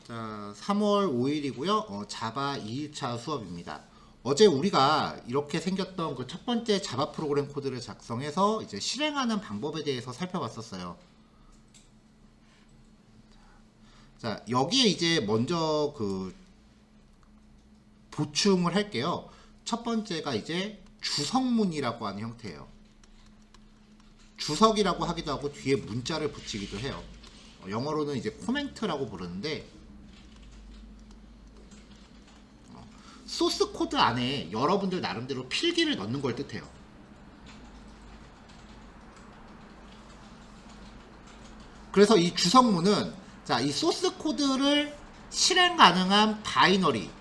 자, 3월 5일이고요. 자바 2일차 수업입니다. 어제 우리가 이렇게 생겼던 그 첫 번째 자바 프로그램 코드를 작성해서 이제 실행하는 방법에 대해서 살펴봤었어요. 자, 여기에 이제 먼저 그 보충을 할게요. 첫 번째가 이제 주석문이라고 하는 형태예요. 주석이라고 하기도 하고 뒤에 문자를 붙이기도 해요. 영어로는 이제 코멘트라고 부르는데, 소스 코드 안에 여러분들 나름대로 필기를 넣는 걸 뜻해요. 그래서 이 주석문은 자, 이 소스 코드를 실행 가능한 바이너리를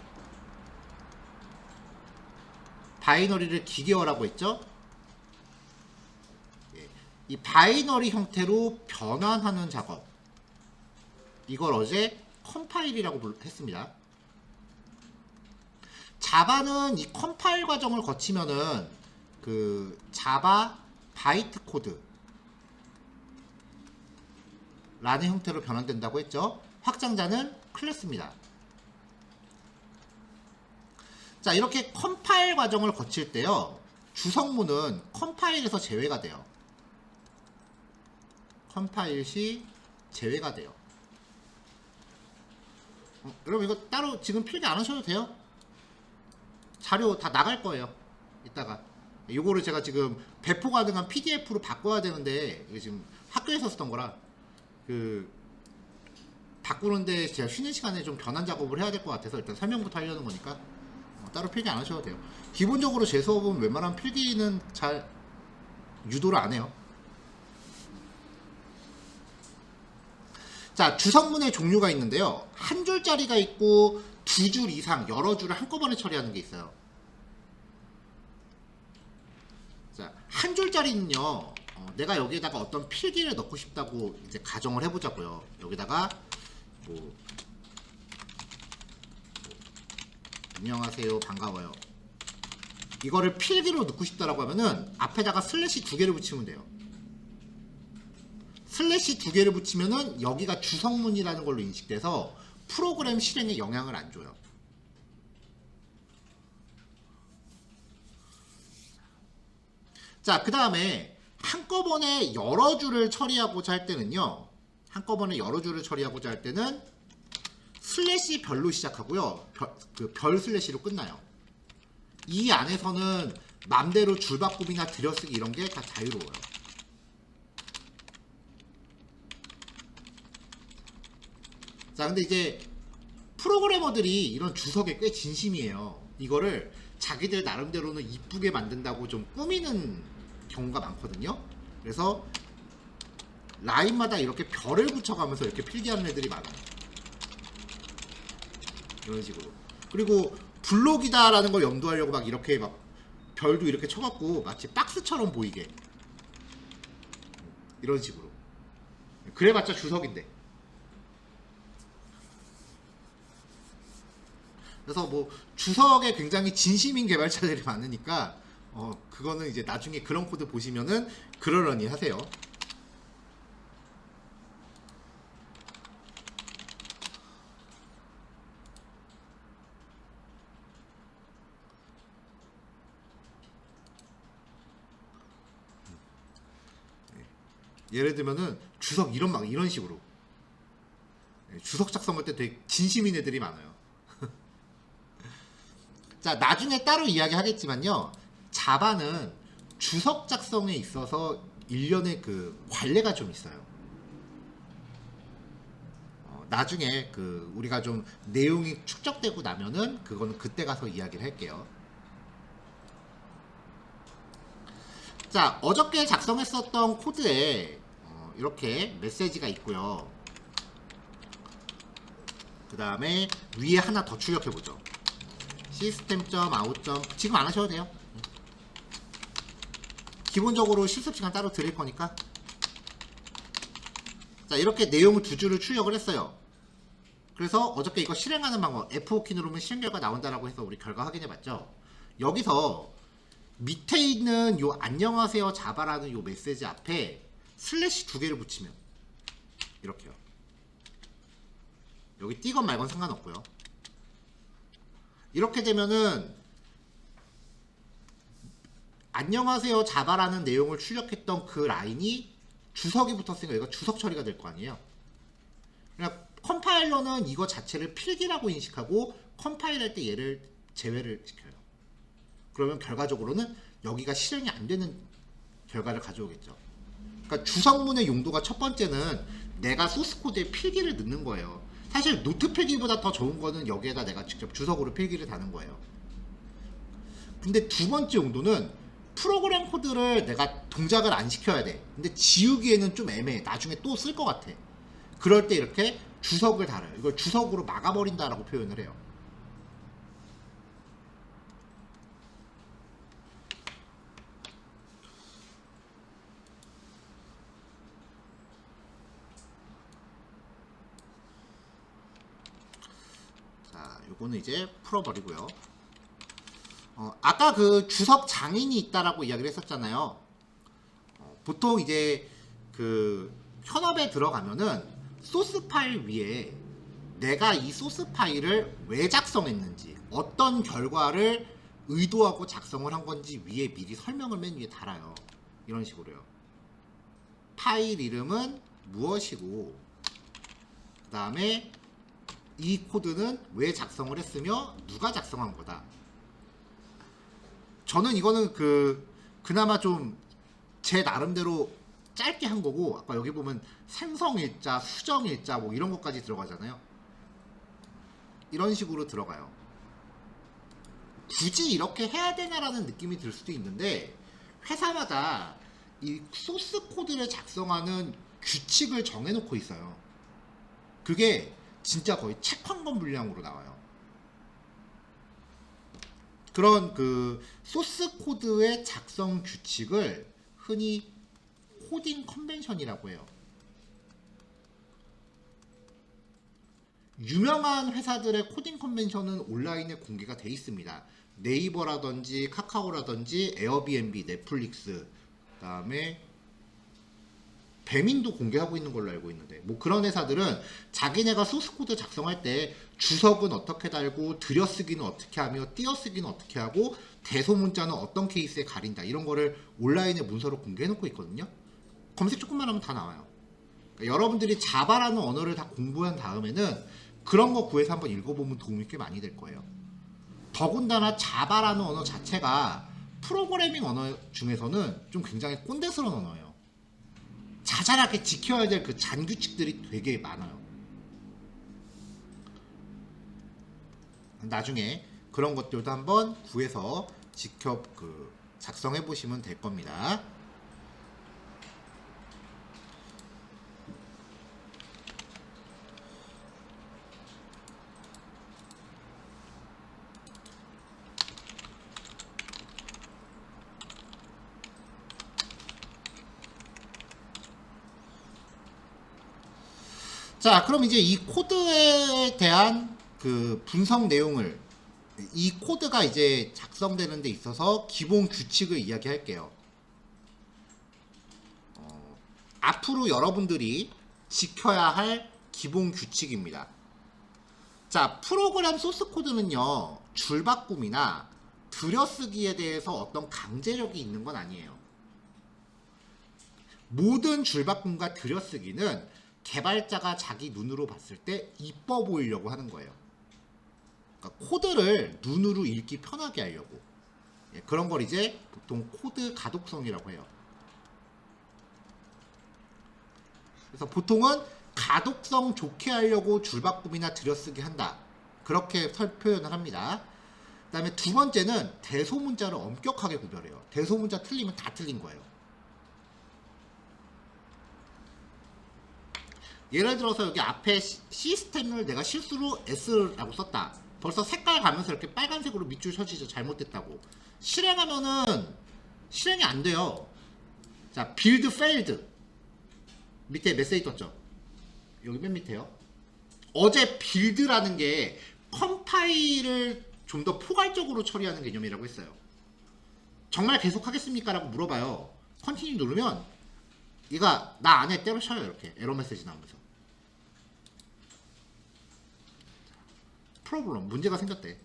기계어라고 했죠. 이 바이너리 형태로 변환하는 작업, 이걸 어제 컴파일이라고 했습니다. 자바는 이 컴파일 과정을 거치면은 그 자바 바이트 코드 라는 형태로 변환된다고 했죠. 확장자는 클래스입니다. 자, 이렇게 컴파일 과정을 거칠 때요, 주석문은 컴파일에서 제외가 돼요. 컴파일 시 제외가 돼요. 여러분 이거 따로 지금 필기 안 하셔도 돼요. 자료 다 나갈 거예요. 이따가 요거를 제가 지금 배포 가능한 PDF로 바꿔야 되는데, 이게 지금 학교에서 쓰던 거라 그 바꾸는데 제가 쉬는 시간에 좀 변환 작업을 해야 될 것 같아서 일단 설명부터 하려는 거니까 따로 필기 안 하셔도 돼요. 기본적으로 제 수업은 웬만하면 필기는 잘 유도를 안 해요. 자, 주석문의 종류가 있는데요, 한 줄짜리가 있고 두 줄 이상 여러 줄을 한꺼번에 처리하는 게 있어요. 자, 한 줄짜리는요, 내가 여기에다가 어떤 필기를 넣고 싶다고 이제 가정을 해보자고요. 여기다가 뭐 안녕하세요, 반가워요, 이거를 필기로 넣고 싶다라고 하면은 앞에다가 슬래시 두 개를 붙이면 돼요. 슬래시 두 개를 붙이면은 여기가 주석문이라는 걸로 인식돼서 프로그램 실행에 영향을 안 줘요. 자, 그 다음에 한꺼번에 여러 줄을 처리하고자 할 때는요, 슬래시 별로 시작하고요, 별 슬래시로 끝나요. 이 안에서는 맘대로 줄바꿈이나 들여쓰기 이런 게 다 자유로워요. 자, 근데 이제 프로그래머들이 이런 주석에 꽤 진심이에요. 이거를 자기들 나름대로는 이쁘게 만든다고 좀 꾸미는 경우가 많거든요. 그래서 라인마다 이렇게 별을 붙여가면서 이렇게 필기하는 애들이 많아요. 이런 식으로. 그리고 블록이다라는 걸 염두하려고 막 이렇게 막 별도 이렇게 쳐갖고 마치 박스처럼 보이게, 이런 식으로. 그래봤자 주석인데. 그래서 뭐 주석에 굉장히 진심인 개발자들이 많으니까 그거는 이제 나중에 그런 코드 보시면은 그러려니 하세요. 예를 들면은 주석 이런 식으로 주석 작성할 때 되게 진심인 애들이 많아요. 자, 나중에 따로 이야기하겠지만요, 자바는 주석 작성에 있어서 일련의 그 관례가 좀 있어요. 나중에 그 우리가 좀 내용이 축적되고 나면은 그거는 그때 가서 이야기를 할게요. 자, 어저께 작성했었던 코드에 이렇게 메시지가 있고요. 그 다음에 위에 하나 더 출력해보죠. 시스템.out. 지금 안 하셔도 돼요. 기본적으로 실습 시간 따로 드릴 거니까. 자, 이렇게 내용을 두 줄을 출력을 했어요. 그래서 어저께 이거 실행하는 방법, F5키 누르면 실행 결과 나온다라고 해서 우리 결과 확인해 봤죠. 여기서 밑에 있는 요 안녕하세요 자바라는 요 메시지 앞에 슬래시 두 개를 붙이면 이렇게요. 여기 띄건 말건 상관없고요. 이렇게 되면은 안녕하세요 자바라는 내용을 출력했던 그 라인이 주석이 붙었으니까 이거 주석 처리가 될 거 아니에요. 그러니까 컴파일러는 이거 자체를 필기라고 인식하고 컴파일할 때 얘를 제외를 시켜요. 그러면 결과적으로는 여기가 실행이 안 되는 결과를 가져오겠죠. 그러니까 주석문의 용도가 첫 번째는 내가 소스 코드에 필기를 넣는 거예요. 사실 노트 필기보다 더 좋은 거는 여기에다 내가 직접 주석으로 필기를 다는 거예요. 근데 두 번째 용도는 프로그램 코드를 내가 동작을 안 시켜야 돼. 근데 지우기에는 좀 애매해. 나중에 또 쓸 것 같아. 그럴 때 이렇게 주석을 달아요. 이걸 주석으로 막아버린다라고 표현을 해요. 자, 요거는 이제 풀어버리고요. 아까 그 주석 장인이 있다라고 이야기를 했었잖아요. 보통 이제 그 현업에 들어가면은 소스 파일 위에 내가 이 소스 파일을 왜 작성했는지, 어떤 결과를 의도하고 작성을 한 건지 위에 미리 설명을 맨 위에 달아요. 이런 식으로요. 파일 이름은 무엇이고, 그 다음에 이 코드는 왜 작성을 했으며 누가 작성한 거다. 저는 이거는 그나마 좀 제 나름대로 짧게 한 거고, 아까 여기 보면 생성일자, 수정일자 뭐 이런 것까지 들어가잖아요. 이런 식으로 들어가요. 굳이 이렇게 해야 되나라는 느낌이 들 수도 있는데, 회사마다 이 소스 코드를 작성하는 규칙을 정해놓고 있어요. 그게 진짜 거의 책 한 권 분량으로 나와요. 그런 그 소스 코드의 작성 규칙을 흔히 코딩 컨벤션이라고 해요. 유명한 회사들의 코딩 컨벤션은 온라인에 공개가 돼 있습니다. 네이버라든지 카카오라든지 에어비앤비, 넷플릭스, 그 다음에 배민도 공개하고 있는 걸로 알고 있는데, 뭐 그런 회사들은 자기네가 소스 코드 작성할 때 주석은 어떻게 달고 들여쓰기는 어떻게 하며 띄어쓰기는 어떻게 하고 대소문자는 어떤 케이스에 가린다, 이런 거를 온라인에 문서로 공개해 놓고 있거든요. 검색 조금만 하면 다 나와요. 그러니까 여러분들이 자바라는 언어를 다 공부한 다음에는 그런 거 구해서 한번 읽어보면 도움이 꽤 많이 될 거예요. 더군다나 자바라는 언어 자체가 프로그래밍 언어 중에서는 좀 굉장히 꼰대스러운 언어예요. 자잘하게 지켜야 될 그 잔규칙들이 되게 많아요. 나중에 그런 것들도 한번 구해서 직접 작성해 보시면 될 겁니다. 자, 그럼 이제 이 코드에 대한 그 분석 내용을, 이 코드가 이제 작성되는 데 있어서 기본 규칙을 이야기할게요. 앞으로 여러분들이 지켜야 할 기본 규칙입니다. 자, 프로그램 소스 코드는요, 줄바꿈이나 들여쓰기에 대해서 어떤 강제력이 있는 건 아니에요. 모든 줄바꿈과 들여쓰기는 개발자가 자기 눈으로 봤을 때 이뻐 보이려고 하는 거예요. 그러니까 코드를 눈으로 읽기 편하게 하려고. 그런 걸 이제 보통 코드 가독성이라고 해요. 그래서 보통은 가독성 좋게 하려고 줄바꿈이나 들여쓰기 한다, 그렇게 표현을 합니다. 그 다음에 두 번째는 대소문자를 엄격하게 구별해요. 대소문자 틀리면 다 틀린 거예요. 예를 들어서 여기 앞에 시스템을 내가 실수로 S라고 썼다. 벌써 색깔 가면서 이렇게 빨간색으로 밑줄 쳐지죠. 잘못됐다고. 실행하면은 실행이 안 돼요. 자, build failed. 밑에 메시지 떴죠. 여기 맨 밑에요. 어제 build라는 게 컴파일을 좀 더 포괄적으로 처리하는 개념이라고 했어요. 정말 계속 하겠습니까? 라고 물어봐요. 컨티뉴 누르면 얘가 나 안에 때려쳐요. 이렇게 에러 메시지 나오면서. 프로블럼, 문제가 생겼대.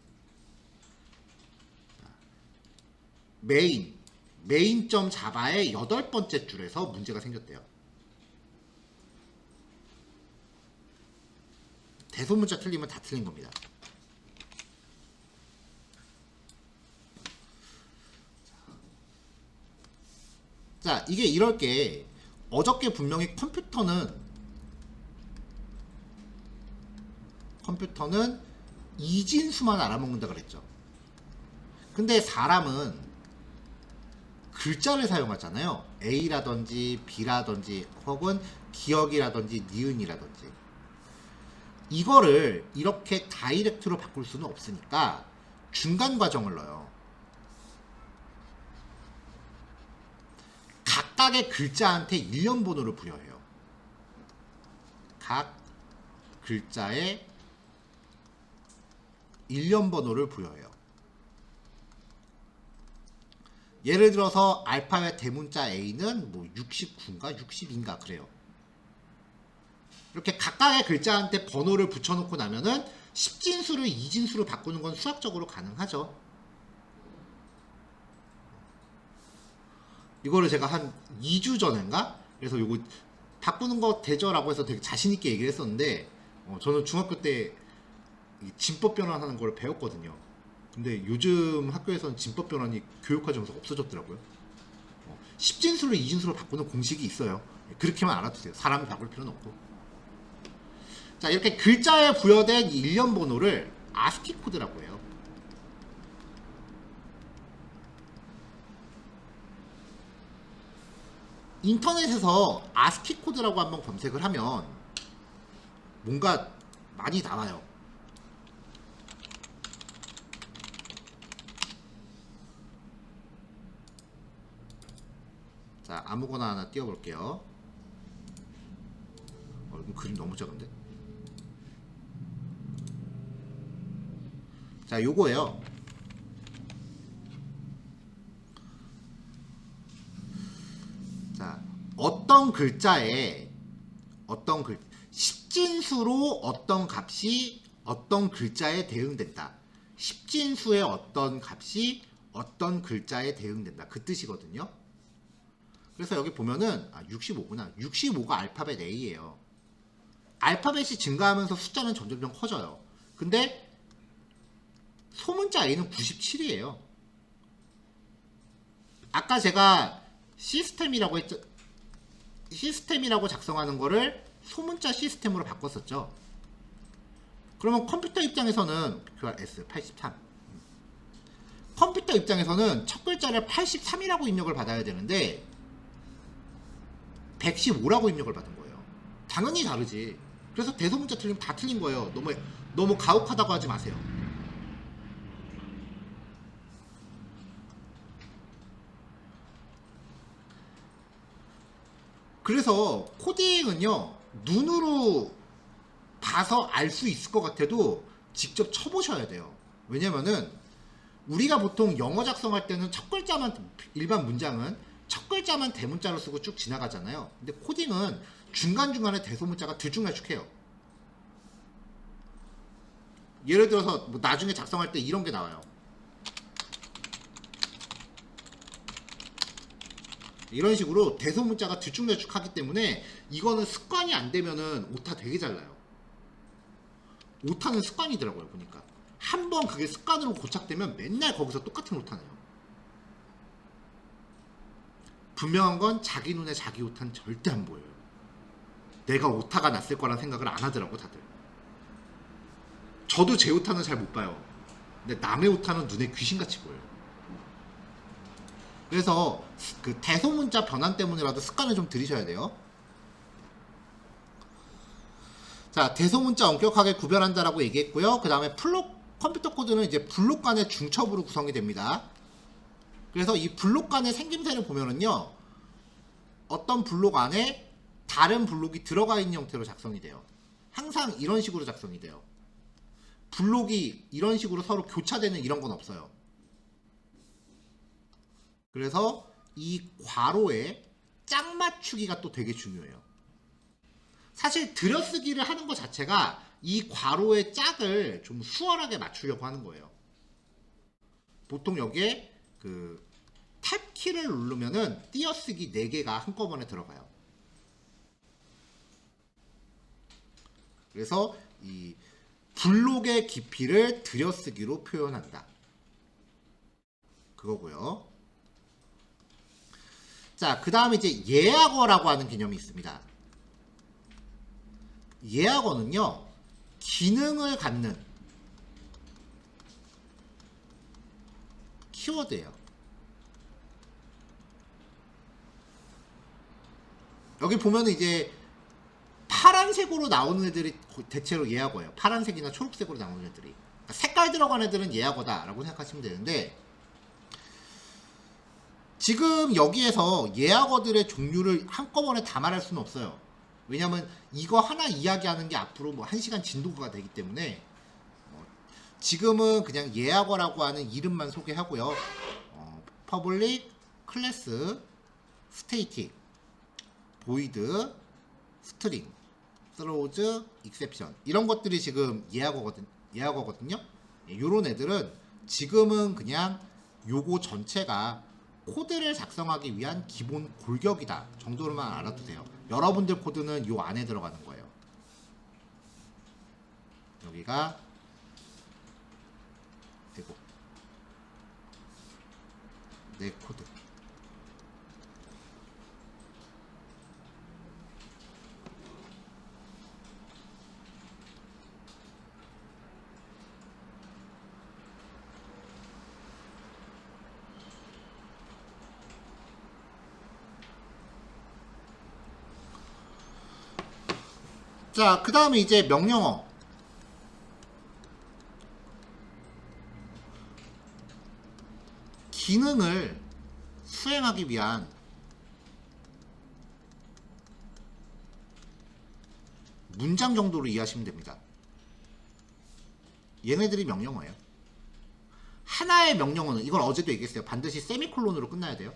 메인점 자바의 8번째 줄에서 문제가 생겼대요. 대소문자 틀리면 다 틀린 겁니다. 자, 이게 이럴 게 어저께 분명히 컴퓨터는 이진수만 알아먹는다 그랬죠. 근데 사람은 글자를 사용하잖아요. A라든지 B라든지 혹은 기억이라든지 니은이라든지. 이거를 이렇게 다이렉트로 바꿀 수는 없으니까 중간 과정을 넣어요. 각각의 글자한테 일련 번호를 부여해요. 각 글자에 일련 번호를 부여해요. 예를 들어서 알파벳 대문자 A는 뭐 69인가 60인가 그래요. 이렇게 각각의 글자한테 번호를 붙여놓고 나면은 10진수를 2진수로 바꾸는 건 수학적으로 가능하죠. 이거를 제가 한 2주 전인가? 그래서 요거 바꾸는 거 되죠라고 해서 되게 자신있게 얘기를 했었는데 저는 중학교 때 진법 변환하는 걸 배웠거든요. 근데 요즘 학교에서는 진법 변환이 교육 과정에서 없어졌더라고요. 10진수를 2진수로 바꾸는 공식이 있어요. 그렇게만 알아두세요. 사람이 바꿀 필요는 없고. 자, 이렇게 글자에 부여된 일련 번호를 아스키 코드라고 해요. 인터넷에서 아스키 코드라고 한번 검색을 하면 뭔가 많이 나와요. 자, 아무거나 하나 띄워볼게요. 이거 그림 너무 작은데? 자, 요거예요. 자, 어떤 글자에 10진수로 어떤 값이 어떤 글자에 대응된다. 10진수의 어떤 값이 어떤 글자에 대응된다. 그 뜻이거든요. 그래서 여기 보면은 65구나. 65가 알파벳 A예요. 알파벳이 증가하면서 숫자는 점점 커져요. 근데 소문자 A는 97이에요. 아까 제가 시스템이라고 작성하는 거를 소문자 시스템으로 바꿨었죠. 그러면 컴퓨터 입장에서는 QR S83. 컴퓨터 입장에서는 첫 글자를 83이라고 입력을 받아야 되는데 115라고 입력을 받은 거예요. 당연히 다르지. 그래서 대소문자 틀리면 다 틀린 거예요. 너무 가혹하다고 하지 마세요. 그래서 코딩은요, 눈으로 봐서 알 수 있을 것 같아도 직접 쳐보셔야 돼요. 왜냐면은 우리가 보통 영어 작성할 때는 첫 글자만, 일반 문장은 첫 글자만 대문자로 쓰고 쭉 지나가잖아요. 근데 코딩은 중간중간에 대소문자가 들쭉날쭉해요. 예를 들어서 뭐 나중에 작성할 때 이런 게 나와요. 이런 식으로 대소문자가 들쭉날쭉하기 때문에 이거는 습관이 안 되면은 오타 되게 잘 나요. 오타는 습관이더라고요, 보니까. 한번 그게 습관으로 고착되면 맨날 거기서 똑같은 오타 나요. 분명한 건 자기 눈에 자기 오타는 절대 안 보여요. 내가 오타가 났을 거란 생각을 안 하더라고, 다들. 저도 제 오타는 잘 못 봐요. 근데 남의 오타는 눈에 귀신같이 보여요. 그래서 그 대소문자 변환 때문에라도 습관을 좀 들이셔야 돼요. 자, 대소문자 엄격하게 구별한다라고 얘기했고요. 그 다음에 컴퓨터 코드는 이제 블록 간의 중첩으로 구성이 됩니다. 그래서 이 블록 간의 생김새를 보면은요, 어떤 블록 안에 다른 블록이 들어가 있는 형태로 작성이 돼요. 항상 이런 식으로 작성이 돼요. 블록이 이런 식으로 서로 교차되는 이런 건 없어요. 그래서 이 괄호의 짝 맞추기가 또 되게 중요해요. 사실 들여쓰기를 하는 것 자체가 이 괄호의 짝을 좀 수월하게 맞추려고 하는 거예요. 보통 여기에 그 탭키를 누르면은 띄어쓰기 4개가 한꺼번에 들어가요. 그래서 이 블록의 깊이를 들여쓰기로 표현한다. 그거고요. 자, 그 다음에 이제 예약어라고 하는 개념이 있습니다. 예약어는요, 기능을 갖는 키워드예요. 여기 보면은 이제 파란색으로 나오는 애들이 대체로 예약어예요. 파란색이나 초록색으로 나오는 애들이. 그러니까 색깔 들어간 애들은 예약어다라고 생각하시면 되는데, 지금 여기에서 예약어들의 종류를 한꺼번에 다 말할 수는 없어요. 왜냐면 이거 하나 이야기하는 게 앞으로 뭐 1시간 진도가 되기 때문에 지금은 그냥 예약어라고 하는 이름만 소개하고요. 퍼블릭, 클래스, 스테이틱, 보이드, 스트링, 스로우즈, 익셉션 이런 것들이 지금 예약어거든요. 요런 애들은 지금은 그냥 요거 전체가 코드를 작성하기 위한 기본 골격이다 정도로만 알아두세요. 여러분들 코드는 요 안에 들어가는 거예요. 여기가 되고 내 코드. 자, 그 다음에 이제 명령어. 기능을 수행하기 위한 문장 정도로 이해하시면 됩니다. 얘네들이 명령어예요. 하나의 명령어는, 이걸 어제도 얘기했어요. 반드시 세미콜론으로 끝나야 돼요.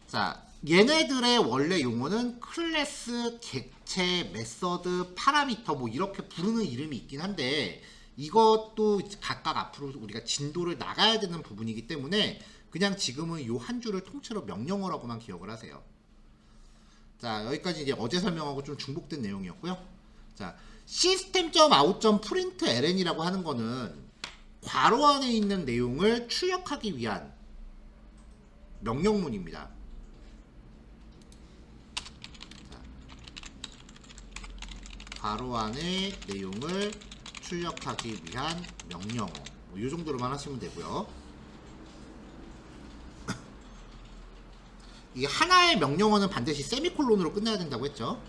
자, 얘네들의 원래 용어는 클래스, 객체, 메서드, 파라미터 뭐 이렇게 부르는 이름이 있긴 한데 이것도 각각 앞으로 우리가 진도를 나가야 되는 부분이기 때문에 그냥 지금은 요 한 줄을 통째로 명령어라고만 기억을 하세요. 자, 여기까지 이제 어제 설명하고 좀 중복된 내용이었고요. 자, system.out.println이라고 하는 거는 괄호 안에 있는 내용을 출력하기 위한 명령문입니다. 괄호 안에 내용을 출력하기 위한 명령어. 이 정도로만 하시면 되고요. 이 하나의 명령어는 반드시 세미콜론으로 끝나야 된다고 했죠.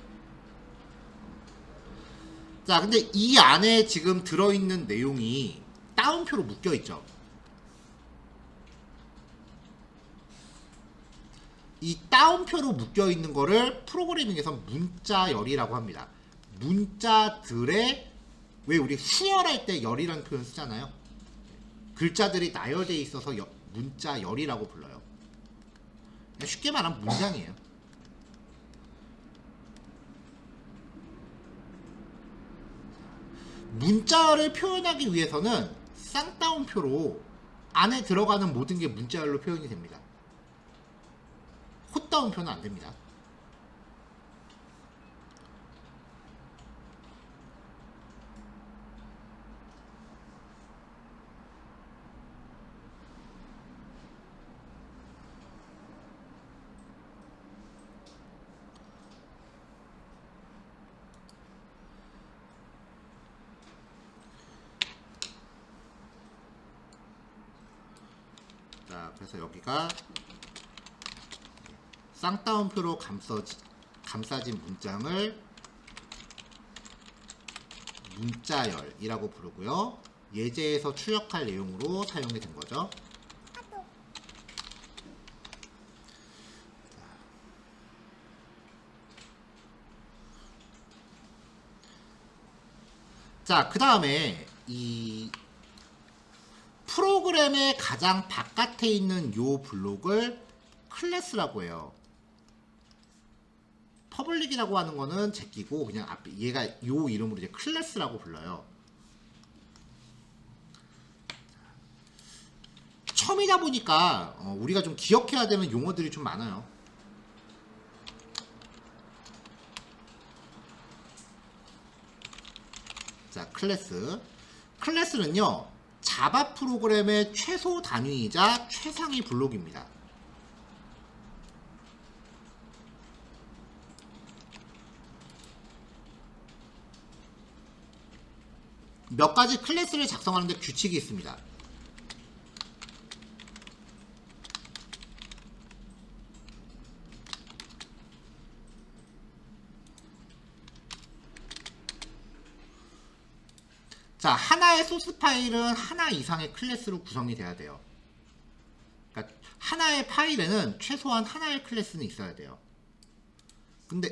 자, 근데 이 안에 지금 들어있는 내용이 따옴표로 묶여있죠. 이 따옴표로 묶여있는 거를 프로그래밍에서 문자열이라고 합니다. 문자들의, 왜 우리 수열할 때 열이라는 표현 쓰잖아요. 글자들이 나열되어 있어서 문자열이라고 불러요. 쉽게 말하면 문장이에요. 문자열을 표현하기 위해서는 쌍따옴표로 안에 들어가는 모든 게 문자열로 표현이 됩니다. 콧따옴표는 안 됩니다. 자, 그래서 여기가 쌍따옴표로 감싸진 문장을 문자열이라고 부르고요. 예제에서 출력할 내용으로 사용이 된 거죠. 자, 그 다음에 이 프로그램의 가장 바깥에 있는 요 블록을 클래스라고 해요. 퍼블릭이라고 하는 거는 제끼고 그냥 앞에 얘가 요 이름으로 이제 클래스라고 불러요. 처음이다 보니까 우리가 좀 기억해야 되는 용어들이 좀 많아요. 자, 클래스. 클래스는요, 자바 프로그램의 최소 단위이자 최상위 블록입니다. 몇 가지 클래스를 작성하는데 규칙이 있습니다. 자, 하나의 소스 파일은 하나 이상의 클래스로 구성이 돼야 돼요. 그러니까 하나의 파일에는 최소한 하나의 클래스는 있어야 돼요. 근데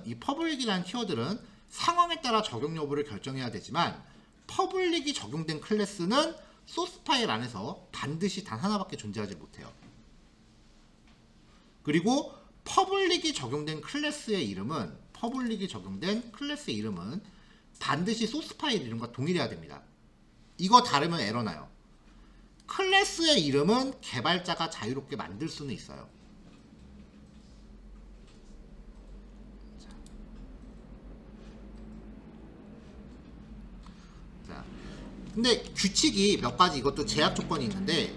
이 퍼블릭이라는 키워드는 상황에 따라 적용 여부를 결정해야 되지만 퍼블릭이 적용된 클래스는 소스 파일 안에서 반드시 단 하나밖에 존재하지 못해요. 그리고 퍼블릭이 적용된 클래스의 이름은 반드시 소스 파일 이름과 동일해야 됩니다. 이거 다르면 에러 나요. 클래스의 이름은 개발자가 자유롭게 만들 수는 있어요. 자, 근데 규칙이 몇 가지 이것도 제약 조건이 있는데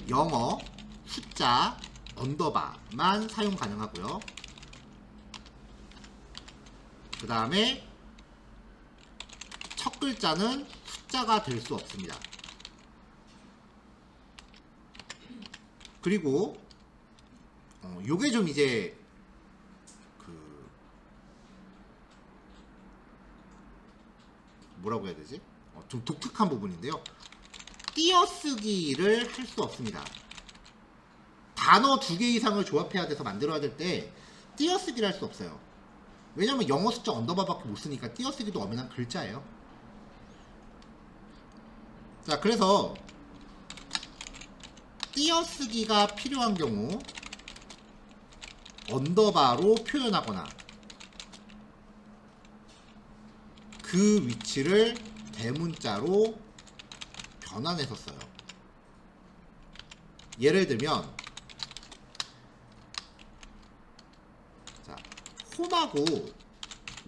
영어, 숫자, 언더바만 사용 가능하고요. 그 다음에 첫 글자는 숫자가 될 수 없습니다. 그리고 요게 좀 이제 뭐라고 해야 되지? 좀 독특한 부분인데요. 띄어쓰기를 할 수 없습니다. 단어 2개 이상을 조합해야 돼서 만들어야 될 때 띄어쓰기를 할 수 없어요. 왜냐면 영어 숫자 언더바밖에 못 쓰니까 띄어쓰기도 엄연한 글자예요. 자, 그래서 띄어쓰기가 필요한 경우 언더바로 표현하거나 그 위치를 대문자로 변환해서 써요. 예를 들면 자, 홈하고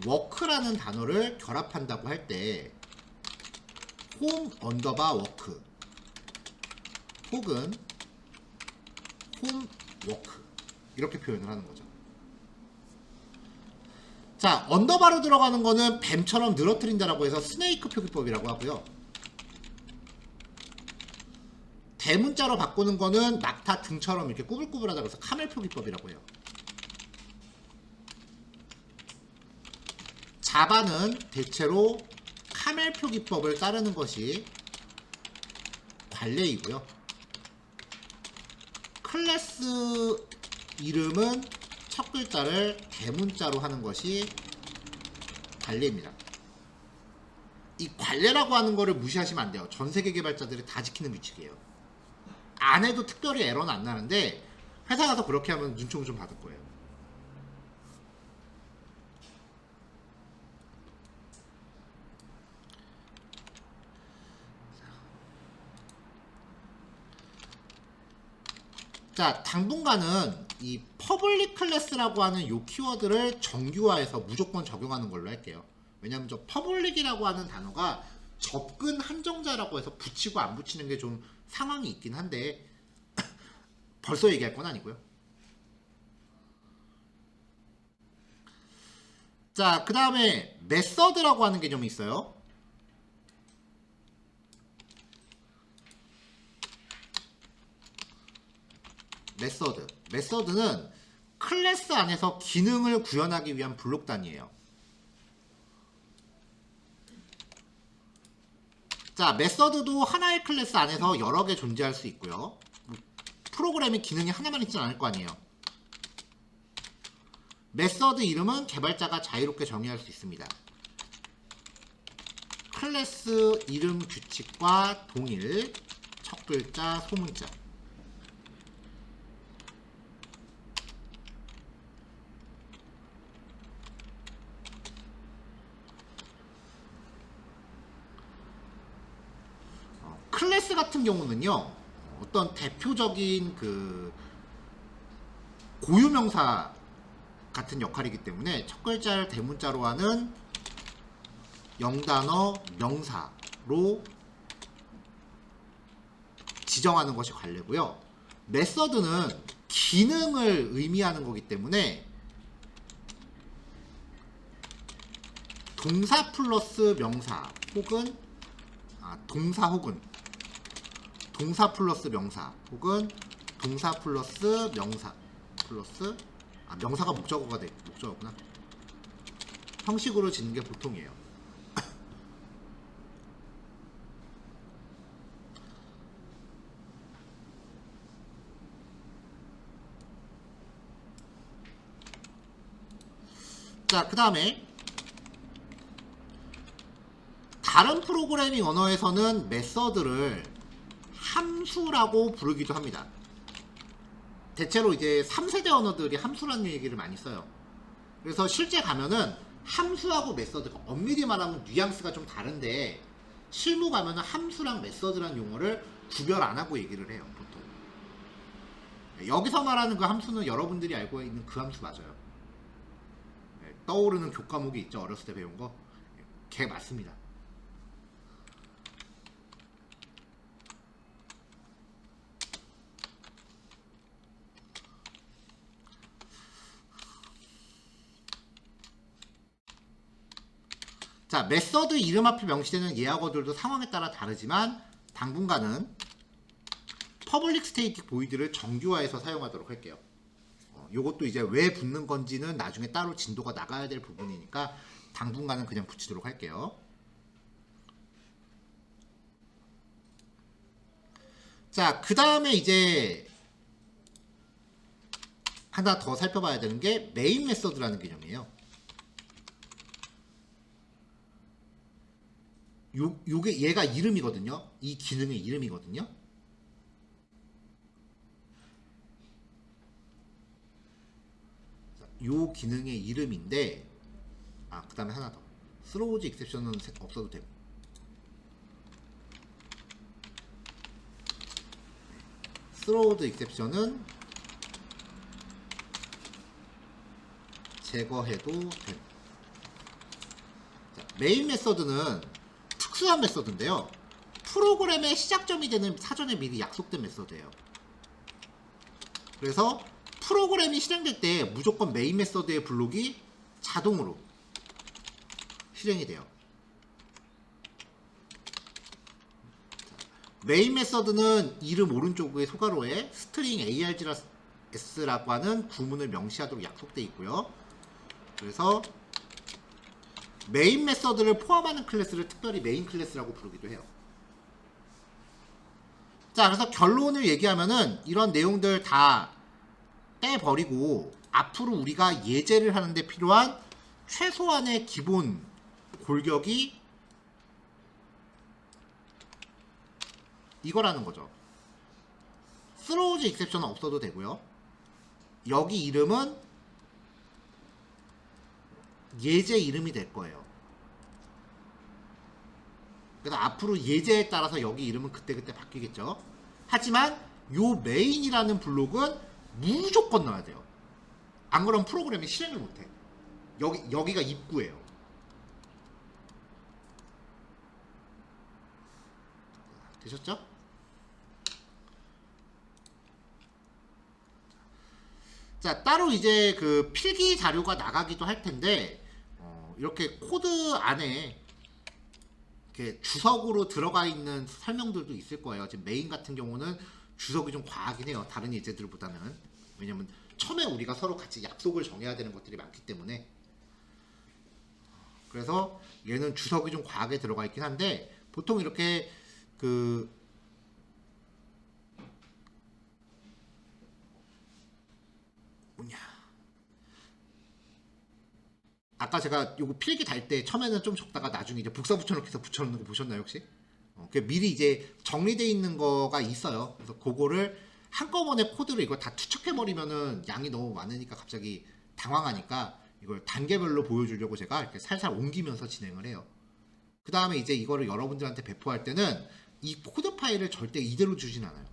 워크라는 단어를 결합한다고 할 때 홈 언더바 워크 혹은 홈 워크 이렇게 표현을 하는 거죠. 자, 언더바로 들어가는 거는 뱀처럼 늘어뜨린다라고 해서 스네이크 표기법이라고 하고요. 대문자로 바꾸는 거는 낙타 등처럼 이렇게 꾸불꾸불하다고 해서 카멜 표기법이라고 해요. 자바는 대체로 카멜 표기법을 따르는 것이 관례이고요. 클래스 이름은 첫 글자를 대문자로 하는 것이 관례입니다. 이 관례라고 하는 거를 무시하시면 안 돼요. 전 세계 개발자들이 다 지키는 규칙이에요. 안 해도 특별히 에러는 안 나는데 회사 가서 그렇게 하면 눈총 좀 받을 거예요. 자, 당분간은 이 퍼블릭 클래스라고 하는 요 키워드를 정규화해서 무조건 적용하는 걸로 할게요. 왜냐면 저 퍼블릭이라고 하는 단어가 접근 한정자라고 해서 붙이고 안 붙이는 게 좀 상황이 있긴 한데 벌써 얘기할 건 아니고요. 자, 그 다음에 메서드라고 하는 개념이 있어요. 메서드는 클래스 안에서 기능을 구현하기 위한 블록 단위예요. 자, 메서드도 하나의 클래스 안에서 여러 개 존재할 수 있고요. 프로그램의 기능이 하나만 있진 않을 거 아니에요. 메서드 이름은 개발자가 자유롭게 정의할 수 있습니다. 클래스 이름 규칙과 동일 첫 글자 소문자. 리눅스 같은 경우는요, 어떤 대표적인 그 고유명사 같은 역할이기 때문에 첫 글자를 대문자로 하는 영단어 명사로 지정하는 것이 관례고요. 메서드는 기능을 의미하는 거기 때문에 동사 플러스 명사 혹은 동사 플러스 명사 혹은 동사 플러스 명사 플러스 명사가 목적어구나. 형식으로 짓는 게 보통이에요. 자, 그 다음에 다른 프로그래밍 언어에서는 메서드를 함수라고 부르기도 합니다. 대체로 이제 3세대 언어들이 함수라는 얘기를 많이 써요. 그래서 실제 가면은 함수하고 메서드가 엄밀히 말하면 뉘앙스가 좀 다른데, 실무 가면은 함수랑 메서드라는 용어를 구별 안 하고 얘기를 해요, 보통. 여기서 말하는 그 함수는 여러분들이 알고 있는 그 함수 맞아요. 떠오르는 교과목이 있죠, 어렸을 때 배운 거. 걔 맞습니다. 자, 메서드 이름 앞에 명시되는 예약어들도 상황에 따라 다르지만 당분간은 퍼블릭 스테이틱 보이드를 정규화해서 사용하도록 할게요. 요것도 이제 왜 붙는 건지는 나중에 따로 진도가 나가야 될 부분이니까 당분간은 그냥 붙이도록 할게요. 자, 그 다음에 이제 하나 더 살펴봐야 되는 게 메인 메서드라는 개념이에요. 요게 얘가 이름이거든요. 이 기능의 이름이거든요. 요 기능의 이름인데, 그 다음에 하나 더. 스로우즈 익셉션은 없어도 되고. 스로우드 익셉션은 제거해도 됩니다. 자, 메인 메서드는 특수한 메서드인데요. 프로그램의 시작점이 되는 사전에 미리 약속된 메서드예요. 그래서 프로그램이 실행될 때 무조건 메인 메서드의 블록이 자동으로 실행이 돼요. 메인 메서드는 이름 오른쪽의 소괄호에 스트링 args라고 하는 구문을 명시하도록 약속되어 있고요. 그래서 메인 메서드를 포함하는 클래스를 특별히 메인 클래스라고 부르기도 해요. 자, 그래서 결론을 얘기하면은 이런 내용들 다 빼버리고 앞으로 우리가 예제를 하는데 필요한 최소한의 기본 골격이 이거라는 거죠. 스로우즈 익셉션은 없어도 되고요. 여기 이름은 예제 이름이 될 거예요. 그래서 앞으로 예제에 따라서 여기 이름은 그때그때 바뀌겠죠. 하지만 요 메인이라는 블록은 무조건 넣어야 돼요. 안 그러면 프로그램이 실행을 못해. 여기가 입구예요. 되셨죠? 자, 따로 이제 그 필기 자료가 나가기도 할 텐데, 이렇게 코드 안에 이렇게 주석으로 들어가 있는 설명들도 있을 거예요. 지금 메인 같은 경우는 주석이 좀 과하긴 해요. 다른 예제들보다는. 왜냐면 처음에 우리가 서로 같이 약속을 정해야 되는 것들이 많기 때문에. 그래서 얘는 주석이 좀 과하게 들어가 있긴 한데, 보통 이렇게 그 아까 제가 요거 필기 달 때 처음에는 좀 적다가 나중에 이제 복사 붙여넣기 해서 붙여넣는 거 보셨나요 혹시? 미리 이제 정리되어 있는 거가 있어요. 그래서 그거를 한꺼번에 코드를 이걸 다 투척해버리면은 양이 너무 많으니까 갑자기 당황하니까 이걸 단계별로 보여주려고 제가 이렇게 살살 옮기면서 진행을 해요. 그 다음에 이제 이거를 여러분들한테 배포할 때는 이 코드 파일을 절대 이대로 주진 않아요.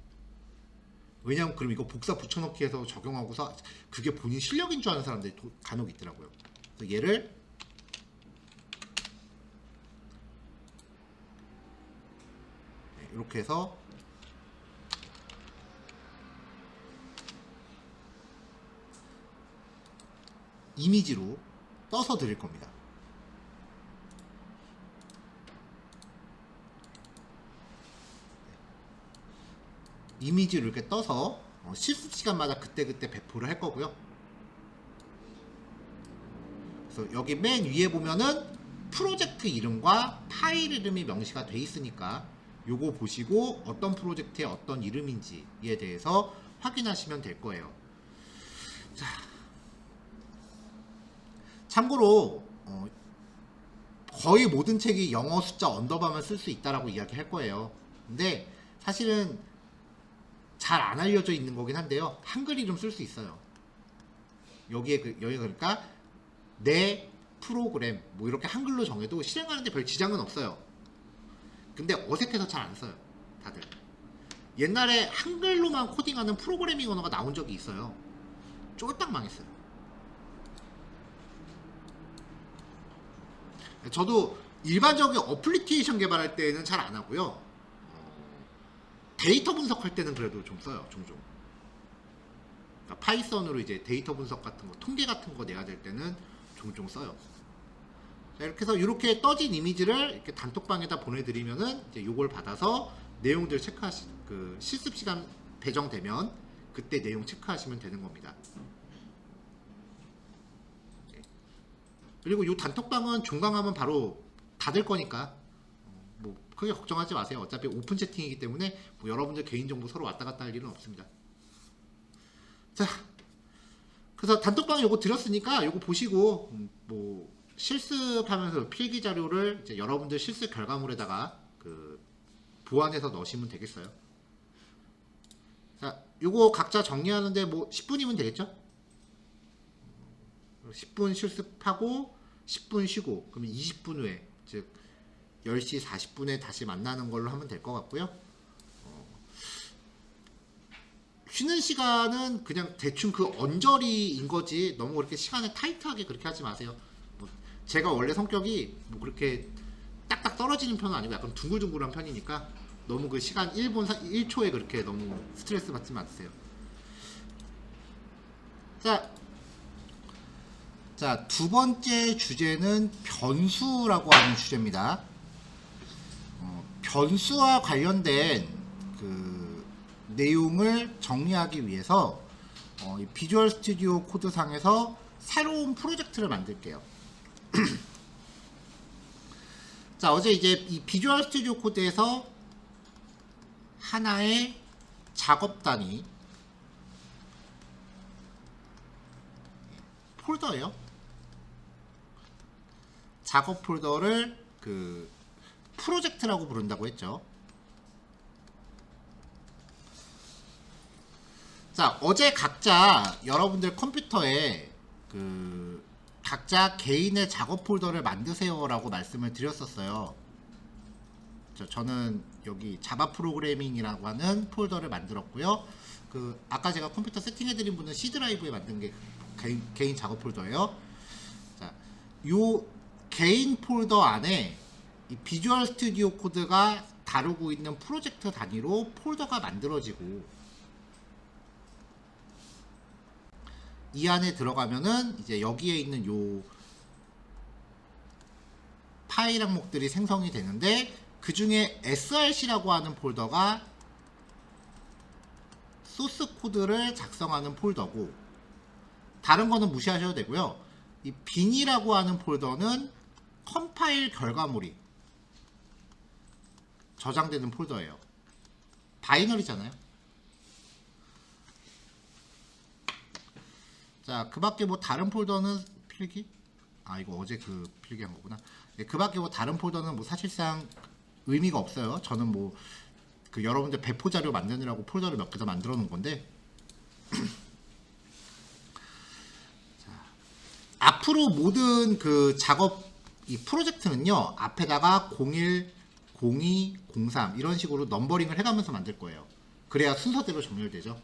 왜냐면 그럼 이거 복사 붙여넣기 해서 적용하고서 그게 본인 실력인 줄 아는 사람들이 간혹 있더라고요. 그래서 얘를 이렇게 해서 이미지로 떠서 드릴 겁니다. 이미지를 이렇게 떠서 실습 시간마다 그때그때 배포를 할 거고요. 그래서 여기 맨 위에 보면은 프로젝트 이름과 파일 이름이 명시가 돼 있으니까 요거 보시고 어떤 프로젝트의 어떤 이름인지에 대해서 확인하시면 될 거예요. 자, 참고로 거의 모든 책이 영어 숫자 언더바만 쓸 수 있다라고 이야기할 거예요. 근데 사실은 잘 안 알려져 있는 거긴 한데요. 한글 이름 쓸 수 있어요. 여기 그러니까 내 프로그램 뭐 이렇게 한글로 정해도 실행하는데 별 지장은 없어요. 근데 어색해서 잘 안 써요. 다들. 옛날에 한글로만 코딩하는 프로그래밍 언어가 나온 적이 있어요. 쫄딱 망했어요. 저도 일반적인 어플리케이션 개발할 때는 잘 안 하고요. 데이터 분석할 때는 그래도 좀 써요. 종종. 그러니까 파이썬으로 이제 데이터 분석 같은 거, 통계 같은 거 내야 될 때는 종종 써요. 자, 이렇게 해서 이렇게 떠진 이미지를 이렇게 단톡방에다 보내드리면은 이제 요걸 받아서 내용들 그 실습 시간 배정되면 그때 내용 체크하시면 되는 겁니다. 그리고 요 단톡방은 종강하면 바로 닫을 거니까 뭐 크게 걱정하지 마세요. 어차피 오픈 채팅이기 때문에 뭐 여러분들 개인정보 서로 왔다 갔다 할 일은 없습니다. 자, 그래서 단톡방에 요거 드렸으니까 요거 보시고 뭐 실습하면서 필기 자료를 이제 여러분들 실습 결과물에다가 그 보완해서 넣으시면 되겠어요. 자, 요거 각자 정리하는데 뭐 10분이면 되겠죠? 10분 실습하고 10분 쉬고 그러면 20분 후에 즉 10시 40분에 다시 만나는 걸로 하면 될 것 같고요. 쉬는 시간은 그냥 대충 그 언저리인 거지 너무 그렇게 시간을 타이트하게 그렇게 하지 마세요. 뭐 제가 원래 성격이 뭐 그렇게 딱딱 떨어지는 편은 아니고 약간 둥글둥글한 편이니까 너무 그 시간 1분 1초에 그렇게 너무 스트레스 받지 마세요. 자, 두 번째 주제는 변수라고 하는 주제입니다. 변수와 관련된 그 내용을 정리하기 위해서 이 비주얼 스튜디오 코드 상에서 새로운 프로젝트를 만들게요. 자, 어제 이제 이 비주얼 스튜디오 코드에서 하나의 작업 단위 폴더예요. 작업 폴더를 그 프로젝트라고 부른다고 했죠. 자, 어제 각자 여러분들 컴퓨터에 그 각자 개인의 작업 폴더를 만드세요라고 말씀을 드렸었어요. 저는 여기 자바 프로그래밍이라고 하는 폴더를 만들었고요. 그 아까 제가 컴퓨터 세팅해드린 분은 C 드라이브에 만든 게 개인 작업 폴더예요. 자, 요 개인 폴더 안에 이 비주얼 스튜디오 코드가 다루고 있는 프로젝트 단위로 폴더가 만들어지고 이 안에 들어가면은 이제 여기에 있는 요 파일 항목들이 생성이 되는데 그 중에 src라고 하는 폴더가 소스 코드를 작성하는 폴더고 다른 거는 무시하셔도 되고요. 이 bin이라고 하는 폴더는 컴파일 결과물이 저장되는 폴더예요. 바이너리잖아요. 자, 그 밖에 뭐 다른 폴더는 필기? 아, 이거 어제 그 필기한 거구나. 네, 그 밖에 뭐 다른 폴더는 뭐 사실상 의미가 없어요. 저는 뭐 그 여러분들 배포 자료 만드느라고 폴더를 몇 개 더 만들어 놓은 건데 자, 앞으로 모든 그 작업 이 프로젝트는요 앞에다가 01, 02, 03 이런 식으로 넘버링을 해가면서 만들 거예요. 그래야 순서대로 정렬되죠.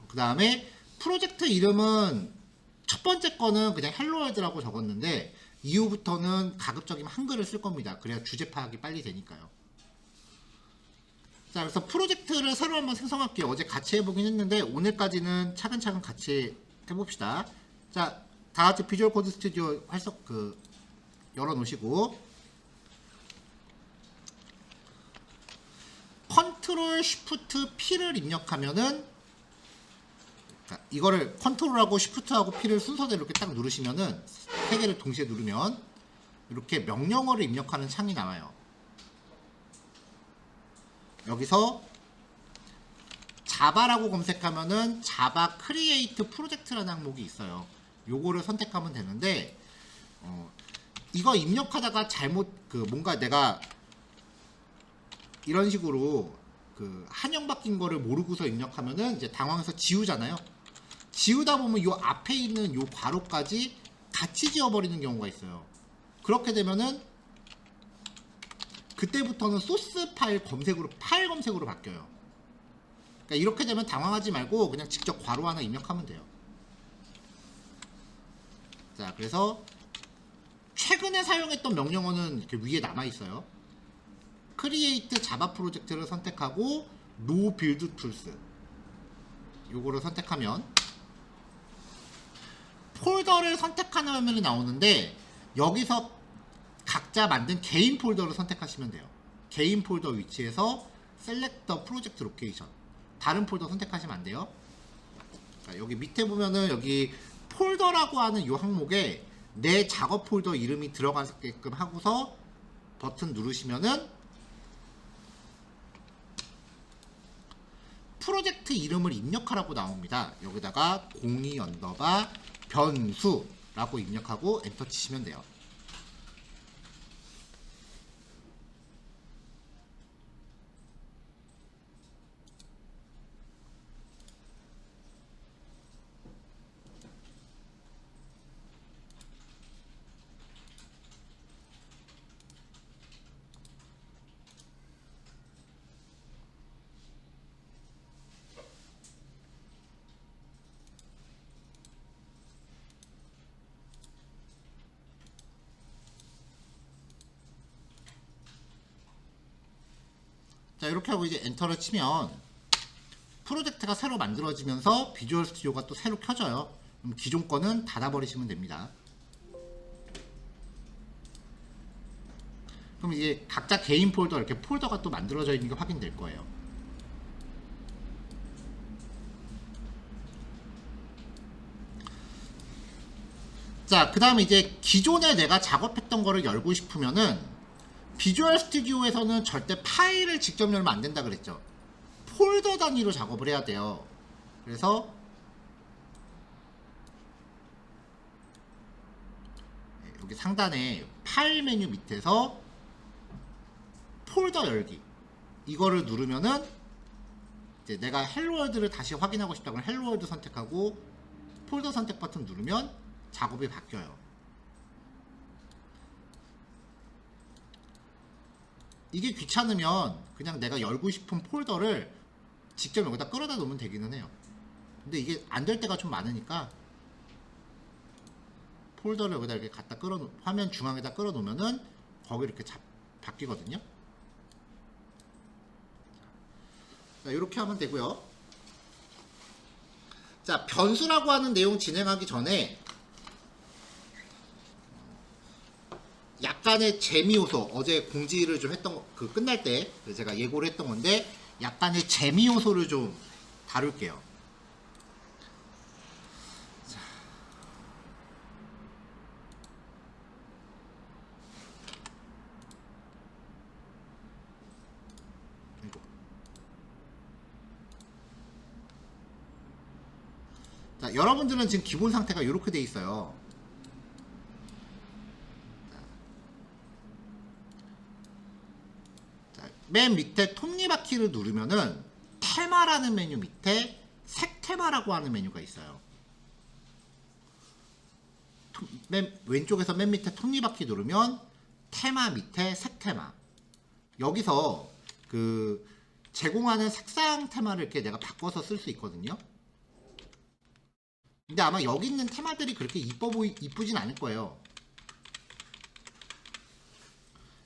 그 다음에 프로젝트 이름은 첫 번째 거는 그냥 헬로월드라고 적었는데 이후부터는 가급적이면 한글을 쓸 겁니다. 그래야 주제 파악이 빨리 되니까요. 자, 그래서 프로젝트를 새로 한번 생성할게요. 어제 같이 해보긴 했는데 오늘까지는 차근차근 같이 해봅시다. 자, 다 같이 비주얼 코드 스튜디오 활성 열어놓으시고 컨트롤 쉬프트 P를 입력하면은 이거를 컨트롤하고 쉬프트하고 P를 순서대로 이렇게 딱 누르시면은 세 개를 동시에 누르면 이렇게 명령어를 입력하는 창이 나와요. 여기서 자바라고 검색하면은 자바 크리에이트 프로젝트라는 항목이 있어요. 요거를 선택하면 되는데 이거 입력하다가 잘못 뭔가 내가 이런 식으로 한영 바뀐 거를 모르고서 입력하면은 이제 당황해서 지우잖아요. 지우다 보면 요 앞에 있는 요 괄호까지 같이 지워버리는 경우가 있어요. 그렇게 되면은 그때부터는 소스 파일 검색으로 바뀌어요. 그러니까 이렇게 되면 당황하지 말고 그냥 직접 괄호 하나 입력하면 돼요. 자, 그래서 최근에 사용했던 명령어는 이렇게 위에 남아 있어요. 크리에이트 자바 프로젝트를 선택하고 노 빌드 툴스 요거를 선택하면 폴더를 선택하는 화면이 나오는데 여기서 각자 만든 개인 폴더를 선택하시면 돼요. 개인 폴더 위치에서 셀렉트 프로젝트 로케이션 다른 폴더 선택하시면 안 돼요. 자, 여기 밑에 보면은 여기 폴더라고 하는 이 항목에 내 작업 폴더 이름이 들어가게끔 하고서 버튼 누르시면은 프로젝트 이름을 입력하라고 나옵니다. 여기다가 02 언더바 변수라고 입력하고 엔터 치시면 돼요. 자, 이렇게 하고 이제 엔터를 치면 프로젝트가 새로 만들어지면서 비주얼 스튜디오가 또 새로 켜져요. 그럼 기존 거는 닫아버리시면 됩니다. 그럼 이제 각자 개인 폴더 이렇게 폴더가 또 만들어져 있는 게 확인될 거예요. 자, 그 다음에 이제 기존에 내가 작업했던 거를 열고 싶으면은 비주얼 스튜디오에서는 절대 파일을 직접 열면 안 된다 그랬죠. 폴더 단위로 작업을 해야 돼요. 그래서 여기 상단에 파일 메뉴 밑에서 폴더 열기 이거를 누르면은 이제 내가 헬로월드를 다시 확인하고 싶다 그러면 헬로월드 선택하고 폴더 선택 버튼 누르면 작업이 바뀌어요. 이게 귀찮으면 그냥 내가 열고 싶은 폴더를 직접 여기다 끌어다 놓으면 되기는 해요. 근데 이게 안 될 때가 좀 많으니까 폴더를 여기다 이렇게 갖다 화면 중앙에다 끌어 놓으면은 거기 이렇게 바뀌거든요. 자, 이렇게 하면 되고요. 자, 변수라고 하는 내용 진행하기 전에 약간의 재미 요소, 어제 공지를 좀 했던 끝날 때 제가 예고를 했던 건데 약간의 재미 요소를 좀 다룰게요. 자. 자, 여러분들은 지금 기본 상태가 이렇게 돼 있어요. 맨 밑에 톱니바퀴를 누르면은 테마라는 메뉴 밑에 색테마라고 하는 메뉴가 있어요. 맨 왼쪽에서 맨 밑에 톱니바퀴 누르면 테마 밑에 색테마 여기서 그 제공하는 색상 테마를 이렇게 내가 바꿔서 쓸 수 있거든요. 근데 아마 여기 있는 테마들이 그렇게 이쁘진 않을 거예요.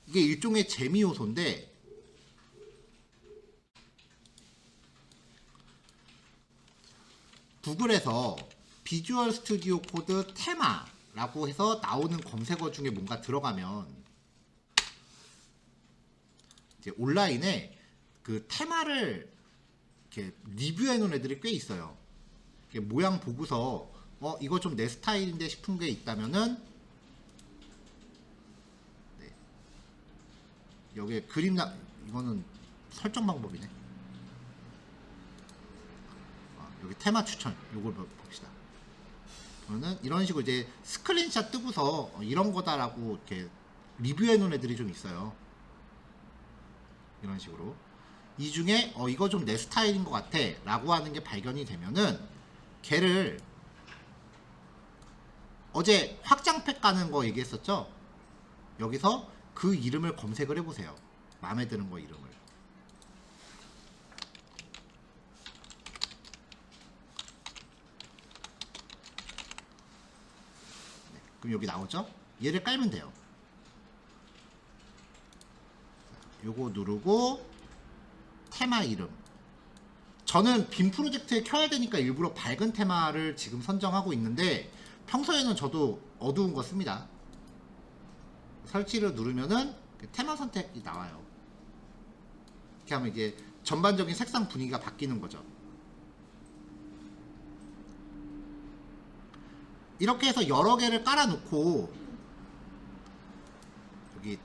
이게 일종의 재미 요소인데 구글에서 비주얼 스튜디오 코드 테마라고 해서 나오는 검색어 중에 뭔가 들어가면 이제 온라인에 그 테마를 이렇게 리뷰해 놓은 애들이 꽤 있어요. 모양 보고서 이거 좀 내 스타일인데 싶은 게 있다면은 네. 여기에 이거는 설정 방법이네. 여기 테마 추천 요걸 봅시다. 그러면 이런 식으로 이제 스크린샷 뜨고서 이런 거다라고 이렇게 리뷰해 놓은 애들이 좀 있어요. 이런 식으로 이 중에 이거 좀 내 스타일인 것 같아 라고 하는 게 발견이 되면은 걔를 어제 확장팩 가는 거 얘기했었죠. 여기서 그 이름을 검색을 해보세요. 마음에 드는 거 이름을. 네, 그럼 여기 나오죠. 얘를 깔면 돼요. 요거 누르고 테마 이름. 저는 빔 프로젝트에 켜야 되니까 일부러 밝은 테마를 지금 선정하고 있는데 평소에는 저도 어두운 거 씁니다. 설치를 누르면은 테마 선택이 나와요. 이렇게 하면 이게 전반적인 색상 분위기가 바뀌는 거죠. 이렇게 해서 여러 개를 깔아놓고 여기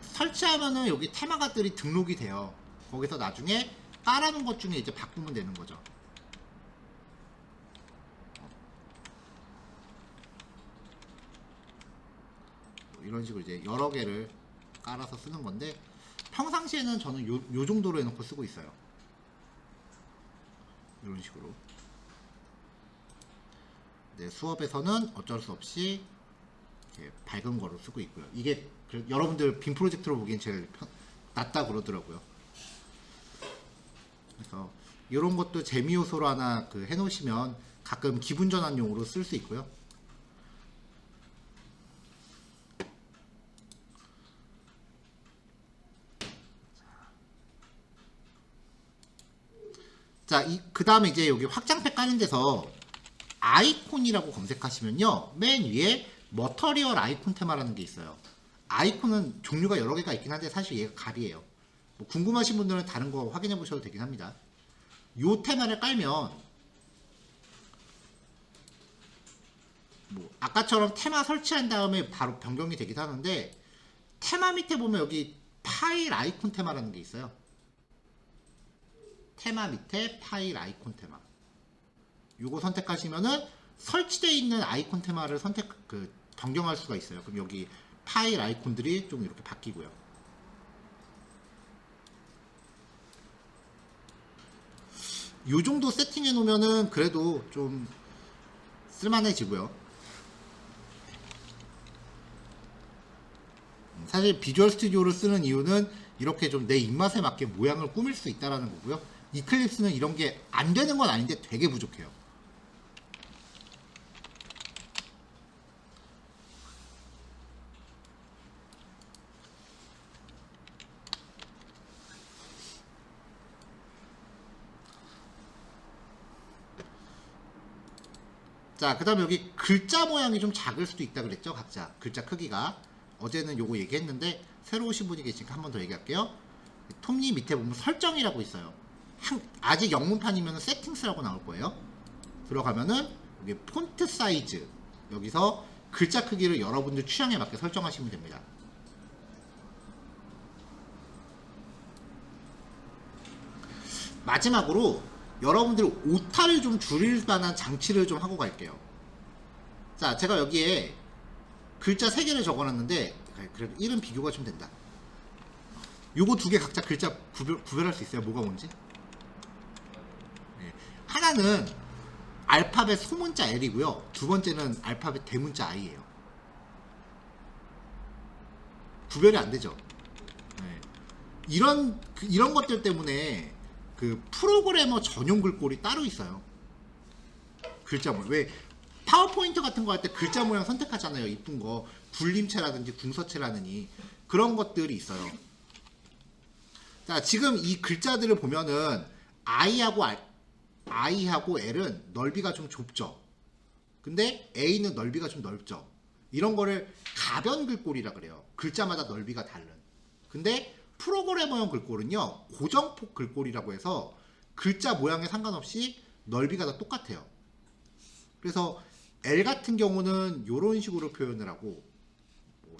설치하면은 여기 테마가들이 등록이 돼요. 거기서 나중에 깔아놓은 것 중에 이제 바꾸면 되는 거죠. 이런 식으로 이제 여러 개를 깔아서 쓰는 건데 평상시에는 저는 요 정도로 해놓고 쓰고 있어요. 이런 식으로. 네, 수업에서는 어쩔 수 없이 이렇게 밝은 거로 쓰고 있고요. 이게 여러분들 빔 프로젝트로 보기엔 제일 낫다 그러더라고요. 그래서 이런 것도 재미 요소로 하나 해놓으시면 가끔 기분 전환용으로 쓸 수 있고요. 자, 그 다음에 이제 여기 확장팩 까는 데서 아이콘이라고 검색하시면요. 맨 위에 머터리얼 아이콘 테마라는 게 있어요. 아이콘은 종류가 여러 개가 있긴 한데 사실 얘가 갑이에요. 뭐 궁금하신 분들은 다른 거 확인해 보셔도 되긴 합니다. 요 테마를 깔면 뭐 아까처럼 테마 설치한 다음에 바로 변경이 되기도 하는데 테마 밑에 보면 여기 파일 아이콘 테마라는 게 있어요. 테마 밑에 파일 아이콘 테마. 요거 선택하시면은 설치되어 있는 아이콘 테마를 변경할 수가 있어요. 그럼 여기 파일 아이콘들이 좀 이렇게 바뀌고요. 요 정도 세팅해 놓으면은 그래도 좀 쓸만해지고요. 사실 비주얼 스튜디오를 쓰는 이유는 이렇게 좀 내 입맛에 맞게 모양을 꾸밀 수 있다라는 거고요. 이클립스는 이런 게 안 되는 건 아닌데 되게 부족해요. 자, 그 다음에 여기 글자 모양이 좀 작을 수도 있다 그랬죠? 각자 글자 크기가. 어제는 요거 얘기했는데 새로 오신 분이 계시니까 한 번 더 얘기할게요. 톱니 밑에 보면 설정이라고 있어요. 아직 영문판이면 세팅스라고 나올 거예요. 들어가면은 여기 폰트 사이즈, 여기서 글자 크기를 여러분들 취향에 맞게 설정하시면 됩니다. 마지막으로 여러분들 오타를 좀 줄일 만한 장치를 좀 하고 갈게요. 자, 제가 여기에 글자 3개를 적어놨는데 그래도 1은 비교가 좀 된다. 요거 2개 각자 글자 구별할 수 있어요. 뭐가 뭔지. 네. 하나는 알파벳 소문자 L이고요. 두 번째는 알파벳 대문자 I예요. 구별이 안 되죠. 네. 이런 것들 때문에 그 프로그래머 전용 글꼴이 따로 있어요. 글자 모양. 왜 파워포인트 같은 거 할 때 글자 모양 선택하잖아요. 이쁜 거. 불림체라든지 궁서체라느니 그런 것들이 있어요. 자, 지금 이 글자들을 보면은 I하고 L은 넓이가 좀 좁죠. 근데 A는 넓이가 좀 넓죠. 이런 거를 가변 글꼴이라 그래요. 글자마다 넓이가 다른. 근데 프로그래머용 글꼴은요, 고정폭 글꼴이라고 해서 글자 모양에 상관없이 넓이가 다 똑같아요. 그래서 L 같은 경우는 이런 식으로 표현을 하고,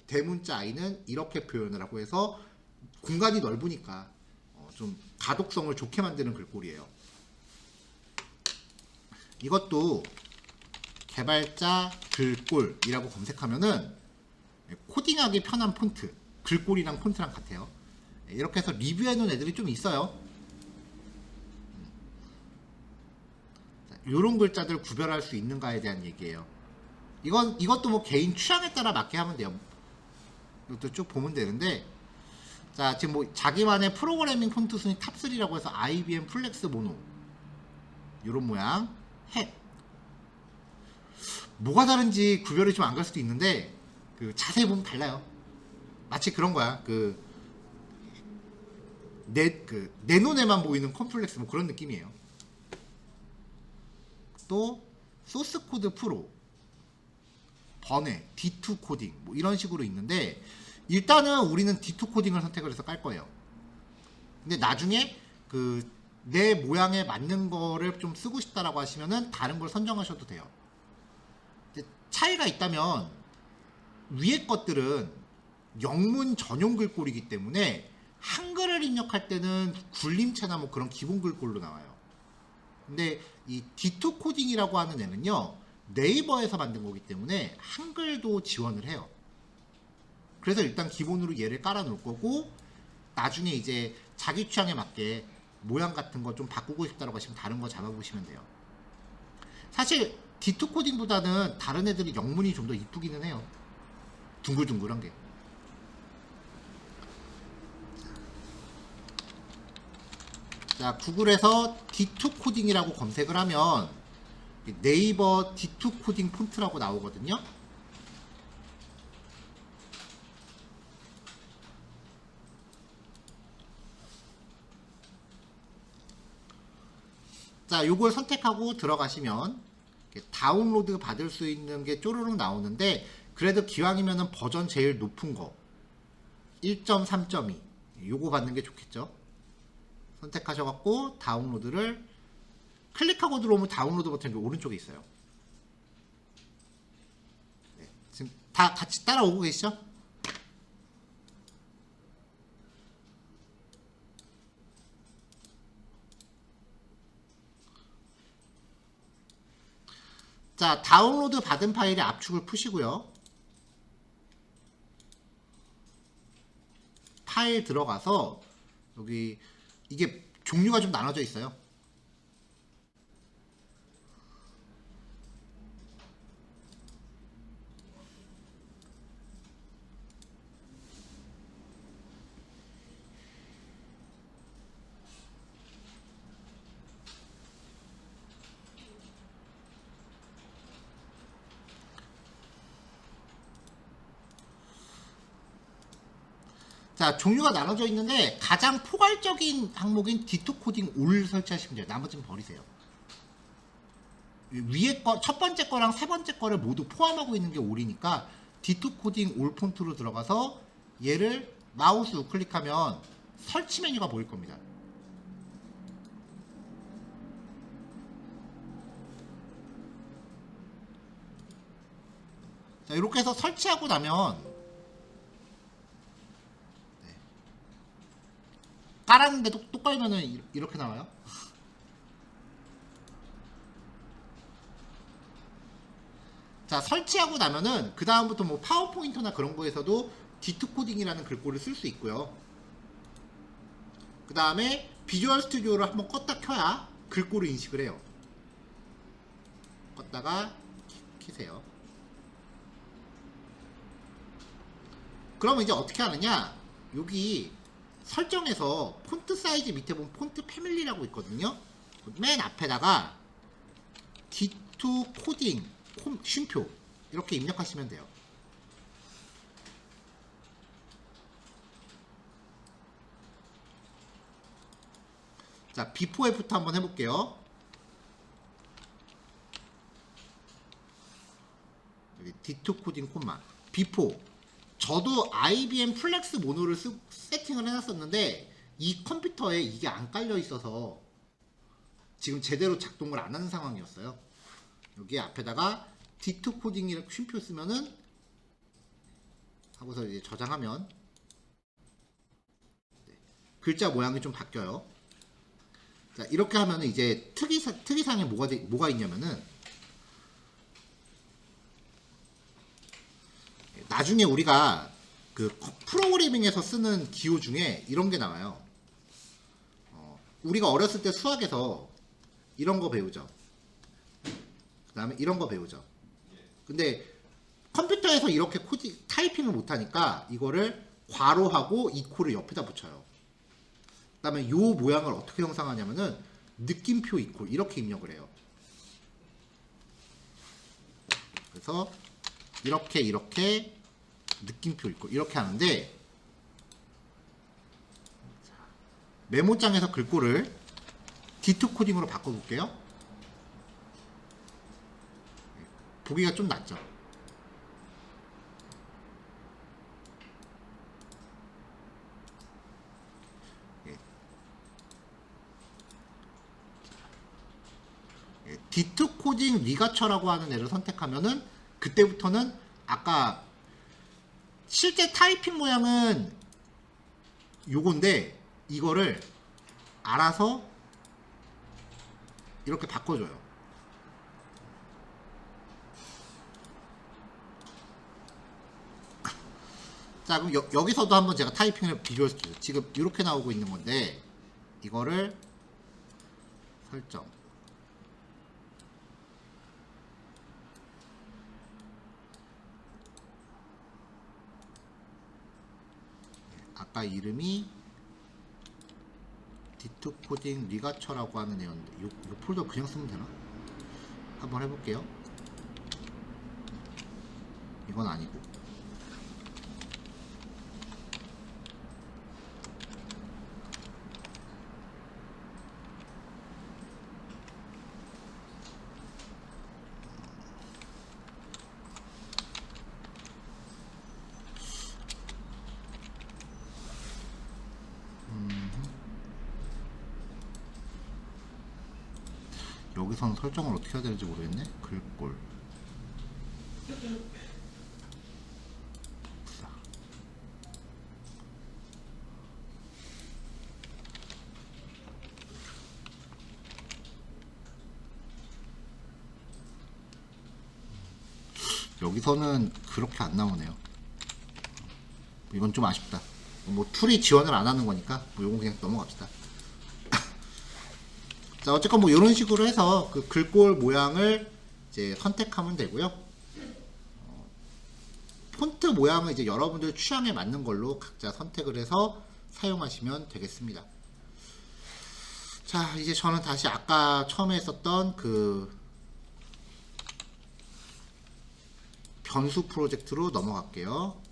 대문자 I는 이렇게 표현을 하고 해서 공간이 넓으니까 좀 가독성을 좋게 만드는 글꼴이에요. 이것도 개발자 글꼴이라고 검색하면은 코딩하기 편한 폰트, 글꼴이랑 폰트랑 같아요. 이렇게 해서 리뷰해 놓은 애들이 좀 있어요. 이런 글자들 구별할 수 있는가에 대한 얘기예요. 이것도 뭐 개인 취향에 따라 맞게 하면 돼요. 이것도 쭉 보면 되는데, 자, 지금 뭐 자기만의 프로그래밍 폰트 순위 탑3라고 해서 IBM 플렉스 모노 이런 모양 해. 뭐가 다른지 구별이 좀 안 갈 수도 있는데, 그 자세히 보면 달라요. 마치 그런 거야. 내 눈에만 보이는 컴플렉스 뭐 그런 느낌이에요. 또 소스 코드 프로, 번외, D2 코딩 뭐 이런 식으로 있는데, 일단은 우리는 D2 코딩을 선택을 해서 깔 거예요. 근데 나중에 내 모양에 맞는 거를 좀 쓰고 싶다라고 하시면은 다른 걸 선정하셔도 돼요. 차이가 있다면 위에 것들은 영문 전용 글꼴이기 때문에 한글을 입력할 때는 굴림체나 뭐 그런 기본 글꼴로 나와요. 근데 이 D2 코딩이라고 하는 애는요, 네이버에서 만든 거기 때문에 한글도 지원을 해요. 그래서 일단 기본으로 얘를 깔아 놓을 거고, 나중에 이제 자기 취향에 맞게 모양 같은 거 좀 바꾸고 싶다라고 하시면 다른 거 잡아보시면 돼요. 사실 D2 코딩보다는 다른 애들이 영문이 좀 더 이쁘기는 해요. 둥글둥글한 게. 자, 구글에서 D2 코딩이라고 검색을 하면 네이버 D2 코딩 폰트라고 나오거든요. 자, 요걸 선택하고 들어가시면 다운로드 받을 수 있는 게 쪼르륵 나오는데, 그래도 기왕이면은 버전 제일 높은 거 1.3.2 요거 받는 게 좋겠죠. 선택하셔갖고 다운로드를 클릭하고 들어오면 다운로드 버튼이 오른쪽에 있어요. 네, 지금 다 같이 따라오고 계시죠? 자, 다운로드 받은 파일의 압축을 푸시고요. 파일 들어가서 여기 이게 종류가 좀 나눠져 있어요. 자, 종류가 나눠져 있는데 가장 포괄적인 항목인 D2 코딩 올 설치하시면 돼요. 나머지는 버리세요. 위에 거, 첫 번째 거랑 세 번째 거를 모두 포함하고 있는 게 올이니까 D2 코딩 올 폰트로 들어가서 얘를 마우스 우클릭하면 설치 메뉴가 보일 겁니다. 자, 이렇게 해서 설치하고 나면 깔았는데 또 깔면은 이렇게 나와요. 자, 설치하고 나면은 그 다음부터 뭐 파워포인트나 그런 거에서도 D2 코딩이라는 글꼴을 쓸 수 있고요. 그 다음에 비주얼 스튜디오를 한번 껐다 켜야 글꼴을 인식을 해요. 껐다가 키세요. 그러면 이제 어떻게 하느냐, 여기 설정에서 폰트 사이즈 밑에 보면 폰트 패밀리라고 있거든요. 맨 앞에다가 D2 코딩 쉼표 이렇게 입력하시면 돼요. 자, 비포에부터 한번 해볼게요. 여기 D2 코딩 콤마 비포. 저도 IBM 플렉스 모노를 세팅을 해놨었는데 이 컴퓨터에 이게 안 깔려 있어서 지금 제대로 작동을 안 하는 상황이었어요. 여기 앞에다가 D2 코딩이라고 쉼표 쓰면은 하고서 이제 저장하면 글자 모양이 좀 바뀌어요. 자, 이렇게 하면은 이제 특이사항에 뭐가 있냐면은 나중에 우리가 그 프로그래밍에서 쓰는 기호 중에 이런 게 나와요. 우리가 어렸을 때 수학에서 이런 거 배우죠. 그 다음에 이런 거 배우죠. 근데 컴퓨터에서 이렇게 타이핑을 못하니까 이거를 괄호하고 이코를 옆에다 붙여요. 그 다음에 요 모양을 어떻게 형상하냐면은 느낌표 이코 이렇게 입력을 해요. 그래서 이렇게 느낌표 있고 이렇게 하는데 메모장에서 글꼴을 D2 코딩으로 바꿔볼게요. 보기가 좀 낫죠. D2 코딩 리가처라고 하는 애를 선택하면은 그때부터는 아까 실제 타이핑 모양은 요건데 이거를 알아서 이렇게 바꿔줘요. 자, 그럼 여기서도 한번 제가 타이핑을 비교해줄게요. 지금 이렇게 나오고 있는 건데 이거를 설정 아까 이름이 D2 코딩 리가처라고 하는 애였는데 요 폴더 그냥 쓰면 되나? 한번 해볼게요. 이건 아니고 여기서는 설정을 어떻게 해야 되는지 모르겠네. 글꼴 여기서는 그렇게 안 나오네요. 이건 좀 아쉽다. 뭐 툴이 지원을 안 하는 거니까 뭐 요건 그냥 넘어갑시다. 자, 어쨌건 뭐 이런 식으로 해서 그 글꼴 모양을 이제 선택하면 되고요. 폰트 모양은 이제 여러분들 취향에 맞는 걸로 각자 선택을 해서 사용하시면 되겠습니다. 자, 이제 저는 다시 아까 처음에 했었던 그 변수 프로젝트로 넘어갈게요.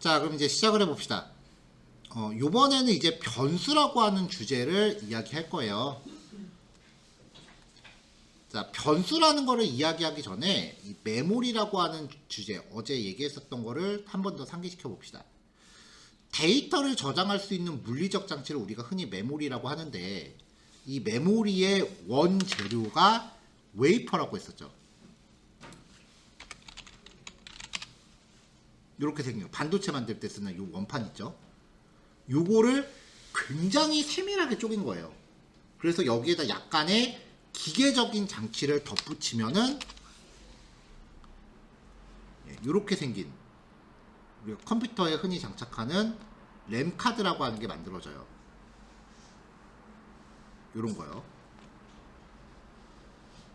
자, 그럼 이제 시작을 해봅시다. 요번에는 이제 변수라고 하는 주제를 이야기할 거예요. 자, 변수라는 거를 이야기하기 전에 이 메모리라고 하는 주제, 어제 얘기했었던 거를 한 번 더 상기시켜 봅시다. 데이터를 저장할 수 있는 물리적 장치를 우리가 흔히 메모리라고 하는데, 이 메모리의 원재료가 웨이퍼라고 했었죠. 이렇게 생겨요. 반도체 만들 때 쓰는 이 원판 있죠. 요거를 굉장히 세밀하게 쪼갠 거예요. 그래서 여기에다 약간의 기계적인 장치를 덧붙이면은 이렇게 생긴, 우리가 컴퓨터에 흔히 장착하는 램 카드라고 하는 게 만들어져요. 요런 거요.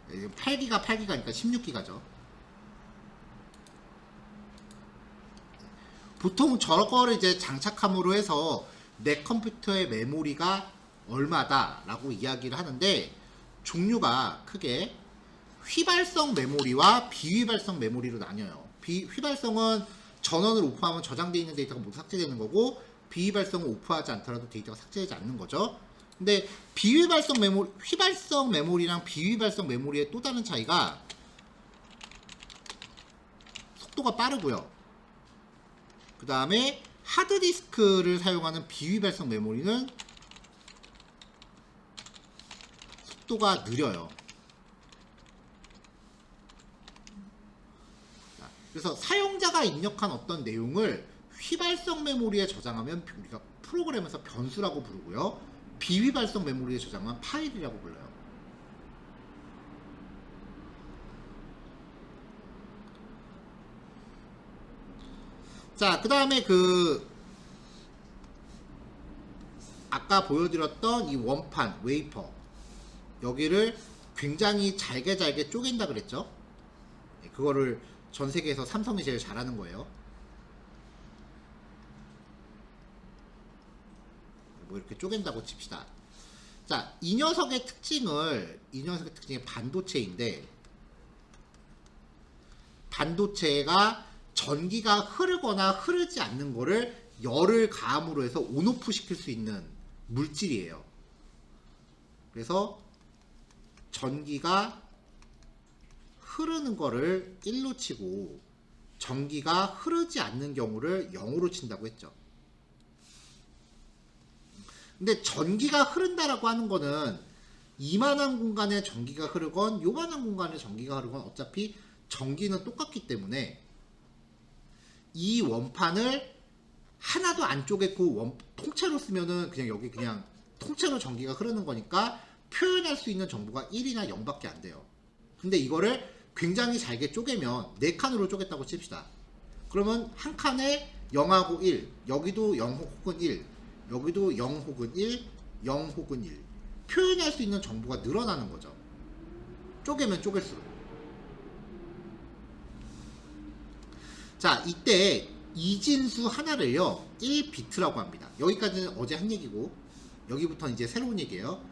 8기가니까 16기가죠. 보통 저거를 이제 장착함으로 해서 내 컴퓨터의 메모리가 얼마다 라고 이야기를 하는데, 종류가 크게 휘발성 메모리와 비휘발성 메모리로 나뉘어요. 휘발성은 전원을 오프하면 저장되어 있는 데이터가 모두 삭제되는 거고, 비휘발성은 오프하지 않더라도 데이터가 삭제되지 않는 거죠. 근데 비휘발성 메모리, 휘발성 메모리랑 비휘발성 메모리의 또 다른 차이가 속도가 빠르고요. 그 다음에 하드디스크를 사용하는 비휘발성 메모리는 속도가 느려요. 그래서 사용자가 입력한 어떤 내용을 휘발성 메모리에 저장하면 우리가 프로그램에서 변수라고 부르고요. 비휘발성 메모리에 저장하면 파일이라고 불러요. 자, 그 다음에 아까 보여드렸던 이 원판, 웨이퍼, 여기를 굉장히 잘게 쪼갠다 그랬죠? 그거를 전 세계에서 삼성이 제일 잘하는 거예요. 뭐 이렇게 쪼갠다고 칩시다. 자, 이 녀석의 특징이 반도체인데, 반도체가 전기가 흐르거나 흐르지 않는 거를 열을 가함으로 해서 온오프 시킬 수 있는 물질이에요. 그래서 전기가 흐르는 거를 1로 치고 전기가 흐르지 않는 경우를 0으로 친다고 했죠. 근데 전기가 흐른다라고 하는 거는 이만한 공간에 전기가 흐르건 요만한 공간에 전기가 흐르건 어차피 전기는 똑같기 때문에 이 원판을 하나도 안 쪼갰고 통째로 쓰면은 그냥 여기 그냥 통째로 전기가 흐르는 거니까 표현할 수 있는 정보가 1이나 0밖에 안 돼요. 근데 이거를 굉장히 잘게 쪼개면 4칸으로 쪼갰다고 칩시다. 그러면 한 칸에 0하고 1, 여기도 0 혹은 1, 여기도 0 혹은 1, 0 혹은 1. 표현할 수 있는 정보가 늘어나는 거죠. 쪼개면 쪼갤수록. 자, 이때 이진수 하나를요 1비트라고 합니다. 여기까지는 어제 한 얘기고, 여기부터는 이제 새로운 얘기예요.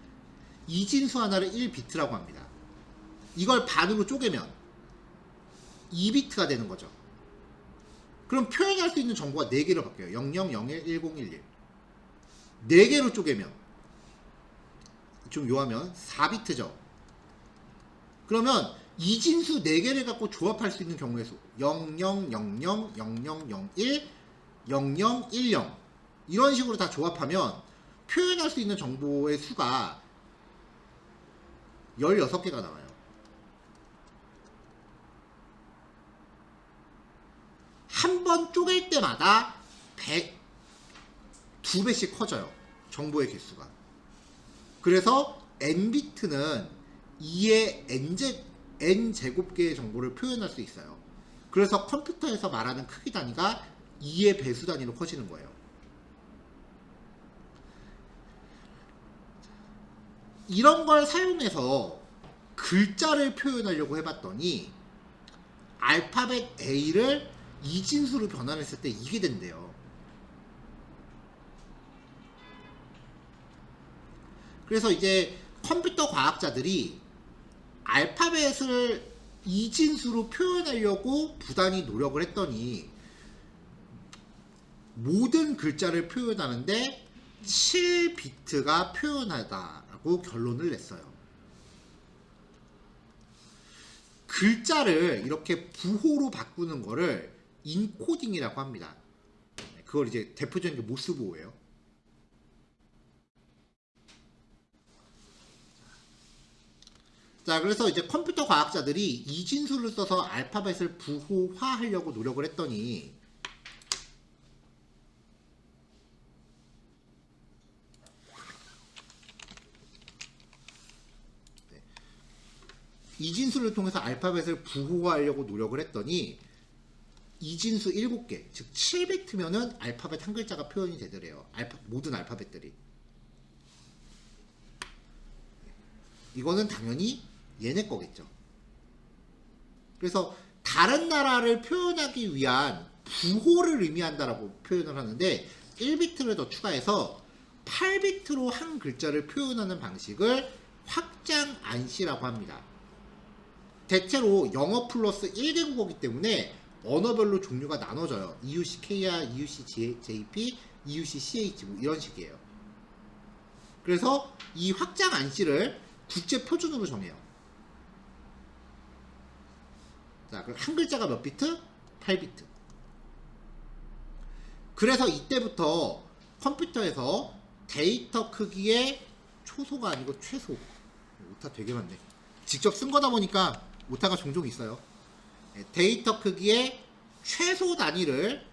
이진수 하나를 1비트라고 합니다. 이걸 반으로 쪼개면 2비트가 되는 거죠. 그럼 표현할 수 있는 정보가 4개로 바뀌어요. 00, 01, 10, 11. 4개로 쪼개면, 좀 요하면 4비트죠. 그러면 이진수 4개를 갖고 조합할 수 있는 경우의 수 0000, 0001, 0010 이런 식으로 다 조합하면 표현할 수 있는 정보의 수가 16개가 나와요. 한 번 쪼갤 때마다 2배씩 커져요. 정보의 개수가. 그래서 n비트는 2의 n제곱개의 정보를 표현할 수 있어요. 그래서 컴퓨터에서 말하는 크기 단위가 2의 배수 단위로 커지는 거예요. 이런 걸 사용해서 글자를 표현하려고 해봤더니 알파벳 A를 이진수로 변환했을 때 이게 된대요. 그래서 이제 컴퓨터 과학자들이 알파벳을 이진수로 표현하려고 부단히 노력을 했더니 모든 글자를 표현하는데 7비트가 표현하다라고 결론을 냈어요. 글자를 이렇게 부호로 바꾸는 거를 인코딩이라고 합니다. 그걸 이제 대표적인 게 모스보호예요. 자, 그래서 이제 컴퓨터 과학자들이 이진수를 써서 알파벳을 부호화하려고 노력을 했더니 이진수를 통해서 알파벳을 부호화하려고 노력을 했더니 이진수 7개, 즉 7비트면은 알파벳 한 글자가 표현이 되더래요. 모든 알파벳들이. 이거는 당연히 얘네 거겠죠. 그래서 다른 나라를 표현하기 위한 부호를 의미한다라고 표현을 하는데 1비트를 더 추가해서 8비트로 한 글자를 표현하는 방식을 확장 안시라고 합니다. 대체로 영어 플러스 1개 국어이기 때문에 언어별로 종류가 나눠져요. EUC-KR, EUC-JP, EUC-CH 뭐 이런 식이에요. 그래서 이 확장 안시를 국제 표준으로 정해요. 자, 그럼 한 글자가 몇 비트? 8비트. 그래서 이때부터 컴퓨터에서 데이터 크기의 초소가 아니고 최소. 오타 되게 많네. 직접 쓴 거다 보니까 오타가 종종 있어요. 데이터 크기의 최소 단위를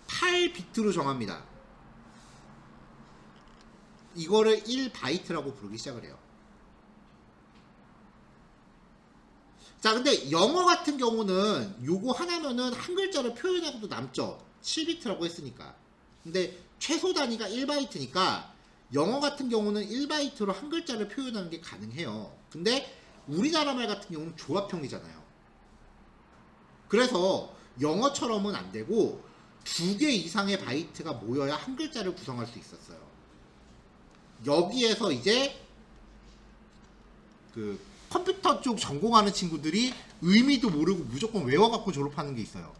8비트로 정합니다. 이거를 1바이트라고 부르기 시작을 해요. 자, 근데 영어 같은 경우는 요거 하나면은 한 글자를 표현하고도 남죠. 7비트라고 했으니까. 근데 최소 단위가 1바이트니까 영어 같은 경우는 1바이트로 한 글자를 표현하는 게 가능해요. 근데 우리나라 말 같은 경우는 조합형이잖아요. 그래서 영어처럼은 안 되고 2개 이상의 바이트가 모여야 한 글자를 구성할 수 있었어요. 여기에서 이제 그 컴퓨터 쪽 전공하는 친구들이 의미도 모르고 무조건 외워갖고 졸업하는 게 있어요.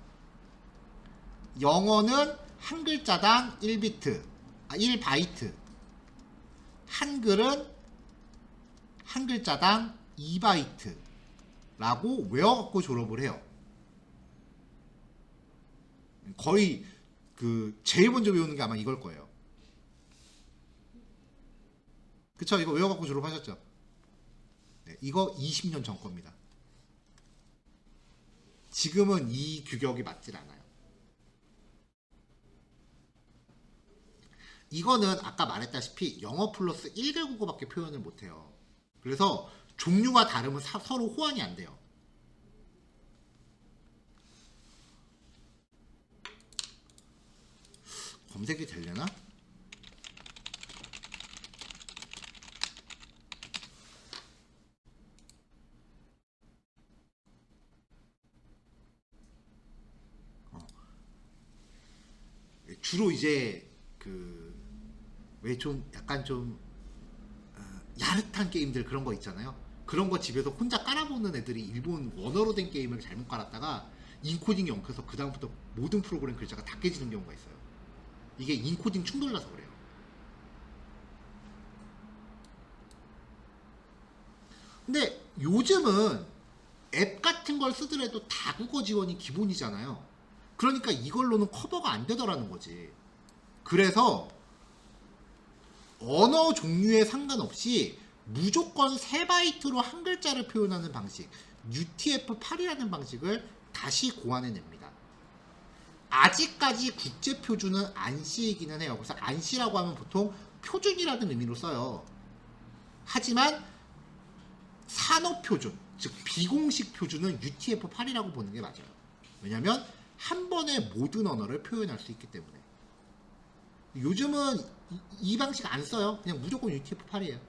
영어는 한 글자당 1바이트. 한글은 한 글자당 2바이트라고 외워갖고 졸업을 해요. 거의 그 제일 먼저 외우는 게 아마 이걸 거예요. 그쵸? 이거 외워갖고 졸업하셨죠? 네, 이거 20년 전 겁니다. 지금은 이 규격이 맞질 않아요. 이거는 아까 말했다시피 영어 플러스 1개 국어밖에 표현을 못해요. 그래서 종류가 다르면 서로 호환이 안 돼요. 검색이 되려나? 주로 이제 그 왜 좀 약간 좀 야릇한 게임들 그런 거 있잖아요. 그런 거 집에서 혼자 깔아보는 애들이 일본 원어로 된 게임을 잘못 깔았다가 인코딩이 엉켜서 그 다음부터 모든 프로그램 글자가 다 깨지는 경우가 있어요. 이게 인코딩 충돌나서 그래요. 근데 요즘은 앱 같은 걸 쓰더라도 다국어 지원이 기본이잖아요. 그러니까 이걸로는 커버가 안 되더라는 거지. 그래서 언어 종류에 상관없이 무조건 3바이트로 한 글자를 표현하는 방식, UTF-8이라는 방식을 다시 고안해냅니다. 아직까지 국제 표준은 안시이기는 해요. 그래서 안시라고 하면 보통 표준이라는 의미로 써요. 하지만 산업 표준, 즉 비공식 표준은 UTF-8이라고 보는 게 맞아요. 왜냐하면 한 번에 모든 언어를 표현할 수 있기 때문에. 요즘은 이 방식 안 써요. 그냥 무조건 UTF-8이에요.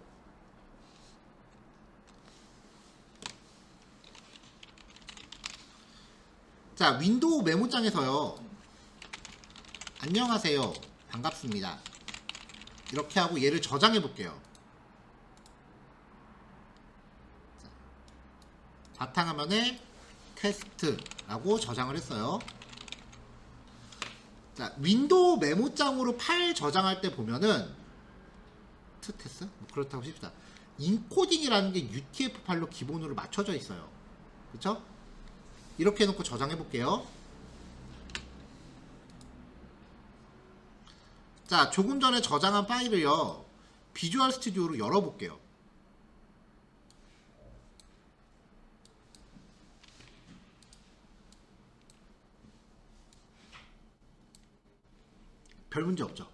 자, 윈도우 메모장에서요. 안녕하세요. 반갑습니다. 이렇게 하고 얘를 저장해 볼게요. 바탕화면에 테스트라고 저장을 했어요. 자, 윈도우 메모장으로 파일 저장할 때 보면은 트테스? 뭐 그렇다고 칩시다. 인코딩이라는 게 UTF 파일로 기본으로 맞춰져 있어요. 그쵸? 이렇게 해놓고 저장해 볼게요. 자, 조금 전에 저장한 파일을요, 비주얼 스튜디오로 열어볼게요. 별 문제 없죠?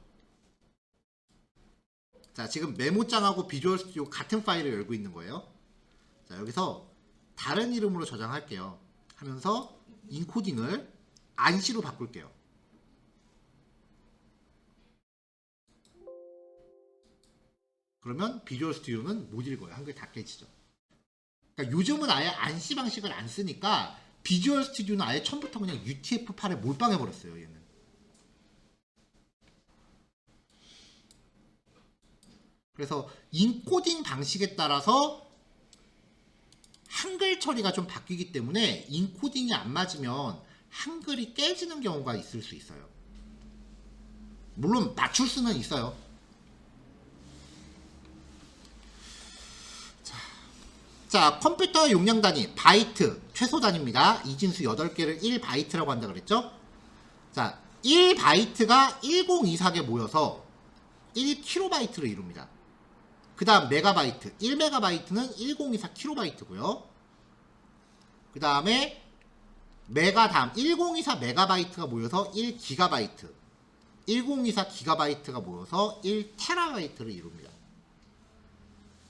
자, 지금 메모장하고 비주얼 스튜디오 같은 파일을 열고 있는 거예요. 자, 여기서 다른 이름으로 저장할게요. 하면서 인코딩을 안시로 바꿀게요. 그러면 비주얼 스튜디오는 못 읽어요. 한글 다 깨지죠. 그러니까 요즘은 아예 안시 방식을 안 쓰니까 비주얼 스튜디오는 아예 처음부터 그냥 UTF-8에 몰빵해버렸어요. 얘는. 그래서 인코딩 방식에 따라서 한글 처리가 좀 바뀌기 때문에 인코딩이 안 맞으면 한글이 깨지는 경우가 있을 수 있어요. 물론 맞출 수는 있어요. 자, 컴퓨터 용량 단위 바이트 최소 단위입니다. 이진수 8개를 1바이트라고 한다 그랬죠? 자, 1바이트가 1024개 모여서 1kb를 이룹니다. 그 다음 메가바이트 1메가바이트는 1024kb고요. 그 다음에 메가 다음 1024 메가바이트가 모여서 1기가바이트 1024 기가바이트가 모여서 1테라바이트를 이룹니다.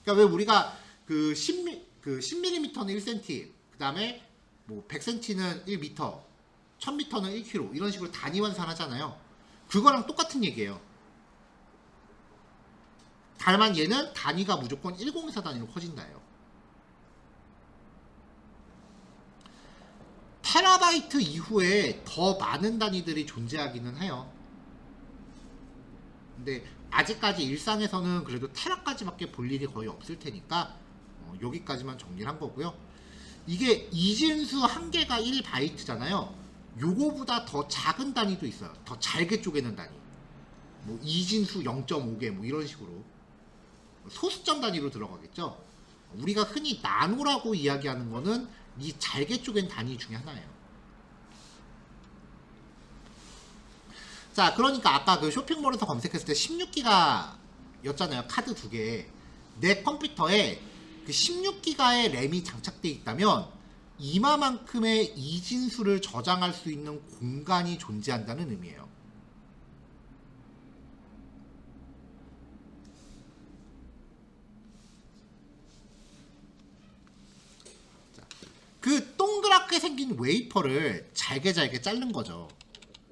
그러니까 왜 우리가 그 10mm는 1cm, 그 다음에 뭐 100cm는 1m, 1000m는 1km 이런 식으로 단위 환산하잖아요. 그거랑 똑같은 얘기예요. 다만 얘는 단위가 무조건 1024 단위로 커진다예요. 테라바이트 이후에 더 많은 단위들이 존재하기는 해요. 근데 아직까지 일상에서는 그래도 테라까지밖에 볼 일이 거의 없을 테니까 여기까지만 정리를 한 거고요. 이게 이진수 한 개가 1바이트잖아요. 요거보다 더 작은 단위도 있어요. 더 잘게 쪼개는 단위. 뭐 이진수 0.5개 뭐 이런 식으로 소수점 단위로 들어가겠죠. 우리가 흔히 나노라고 이야기하는 거는 이 잘게 쪼갠 단위 중에 하나예요. 자, 그러니까 아까 그 쇼핑몰에서 검색했을 때 16기가 였잖아요. 카드 2개. 내 컴퓨터에 그 16기가의 램이 장착되어 있다면 이마만큼의 이진수를 저장할 수 있는 공간이 존재한다는 의미예요. 자, 그 동그랗게 생긴 웨이퍼를 잘게 자른 거죠.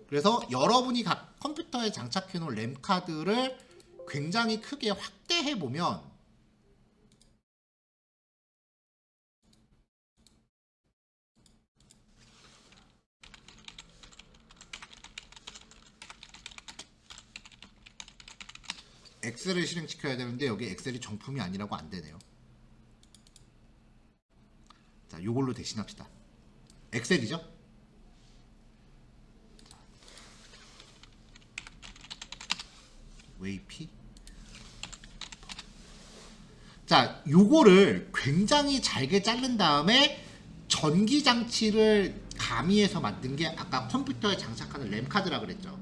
그래서 여러분이 각 컴퓨터에 장착해 놓은 램 카드를 굉장히 크게 확대해 보면 엑셀을 실행시켜야 되는데 여기 엑셀이 정품이 아니라고 안 되네요. 자, 요걸로 대신합시다. 엑셀이죠? 웨이피. 자, 요거를 굉장히 잘게 자른 다음에 전기 장치를 가미해서 만든 게 아까 컴퓨터에 장착하는 램 카드라 그랬죠.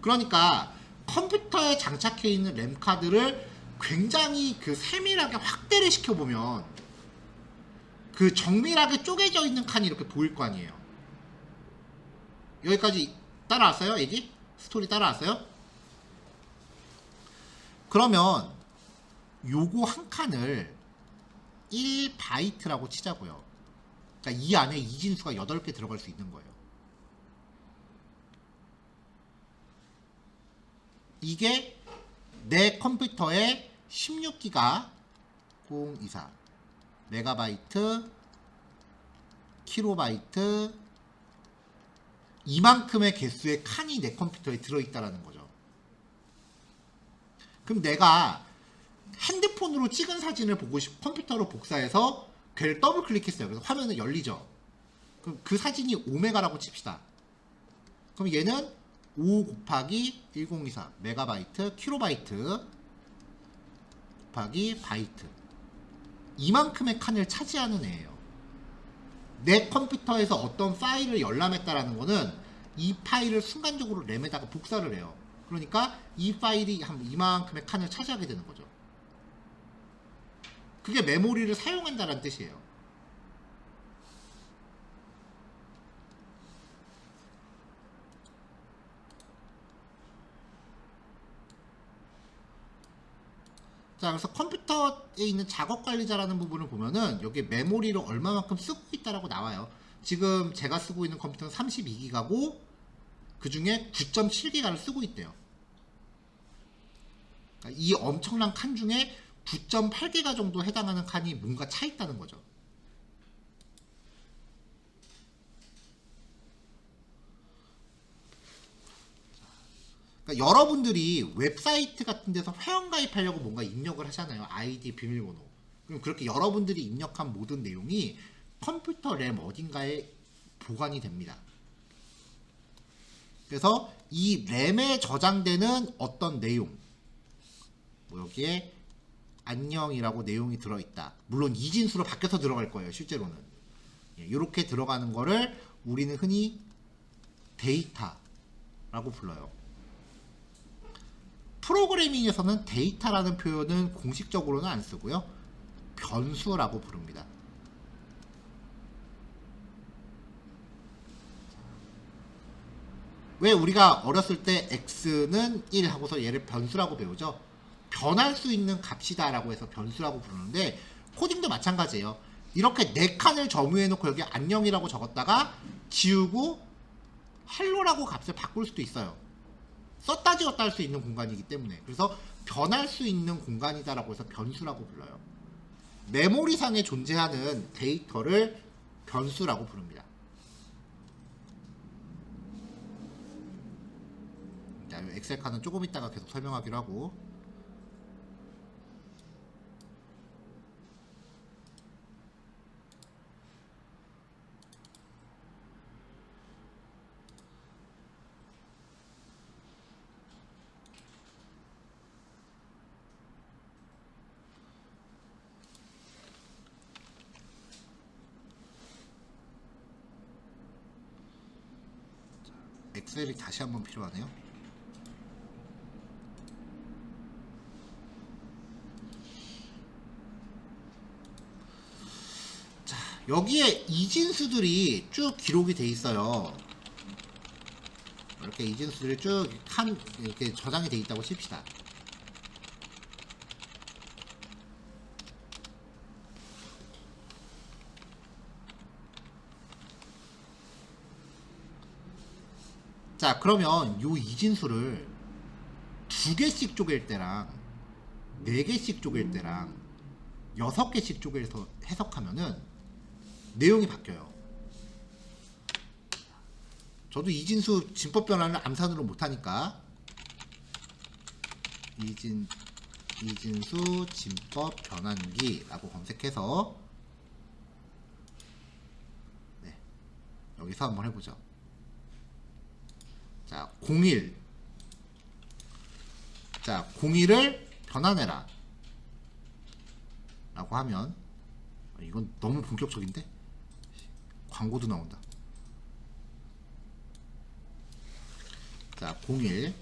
그러니까 컴퓨터에 장착해 있는 램 카드를 굉장히 그 세밀하게 확대를 시켜보면 그 정밀하게 쪼개져 있는 칸이 이렇게 보일 거 아니에요. 여기까지 따라왔어요? 얘기? 스토리 따라왔어요? 그러면 요거 한 칸을 1바이트라고 치자고요. 그러니까 이 안에 이진수가 8개 들어갈 수 있는 거예요. 이게 내 컴퓨터에 16기가 024 메가바이트 킬로바이트 이만큼의 개수의 칸이 내 컴퓨터에 들어있다라는 거죠. 그럼 내가 핸드폰으로 찍은 사진을 보고 컴퓨터로 복사해서 걔를 더블 클릭했어요. 그래서 화면이 열리죠. 그럼 그 사진이 5메가라고 칩시다. 그럼 얘는 5 곱하기 1024 메가바이트 킬로바이트 곱하기 바이트, 이만큼의 칸을 차지하는 애예요. 내 컴퓨터에서 어떤 파일을 열람했다라는 거는 이 파일을 순간적으로 램에다가 복사를 해요. 그러니까 이 파일이 한 이만큼의 칸을 차지하게 되는 거죠. 그게 메모리를 사용한다는 뜻이에요. 자, 그래서 컴퓨터에 있는 작업 관리자라는 부분을 보면은 여기 메모리를 얼마만큼 쓰고 있다라고 나와요. 지금 제가 쓰고 있는 컴퓨터는 32기가고 그 중에 9.7기가를 쓰고 있대요. 그러니까 이 엄청난 칸 중에 9.8기가 정도 해당하는 칸이 뭔가 차 있다는 거죠. 그러니까 여러분들이 웹사이트 같은 데서 회원가입하려고 뭔가 입력을 하잖아요. 아이디, 비밀번호. 그럼 그렇게 여러분들이 입력한 모든 내용이 컴퓨터 램 어딘가에 보관이 됩니다. 그래서 이 램에 저장되는 어떤 내용, 뭐 여기에 안녕이라고 내용이 들어있다. 물론 이진수로 바뀌어서 들어갈 거예요. 실제로는. 이렇게 들어가는 거를 우리는 흔히 데이터라고 불러요. 프로그래밍에서는 데이터라는 표현은 공식적으로는 안 쓰고요. 변수라고 부릅니다. 왜 우리가 어렸을 때 x는 1 하고서 얘를 변수라고 배우죠? 변할 수 있는 값이다 라고 해서 변수라고 부르는데, 코딩도 마찬가지예요. 이렇게 4칸을 점유해 놓고 여기 안녕이라고 적었다가 지우고 헬로라고 값을 바꿀 수도 있어요. 썼다 지웠다 할 수 있는 공간이기 때문에. 그래서 변할 수 있는 공간이다 라고 해서 변수라고 불러요. 메모리상에 존재하는 데이터를 변수라고 부릅니다. 자, 엑셀 칸은 조금 있다가 계속 설명하기로 하고. 엑셀이 다시 한번 필요하네요. 자, 여기에 이진수들이 쭉 기록이 돼 있어요. 이렇게 이진수들이 쭉 이렇게 저장이 돼 있다고 칩시다. 자, 그러면 요 이진수를 2개씩 쪼갤 때랑 4개씩 쪼갤 때랑 6개씩 쪼개서 해석하면은 내용이 바뀌어요. 저도 이진수 진법 변환을 암산으로 못하니까 이진수 진법 변환기라고 검색해서 여기서 한번 해보죠. 자, 01. 자, 01을 변환해라 라고 하면, 이건 너무 본격적인데? 광고도 나온다. 자, 01.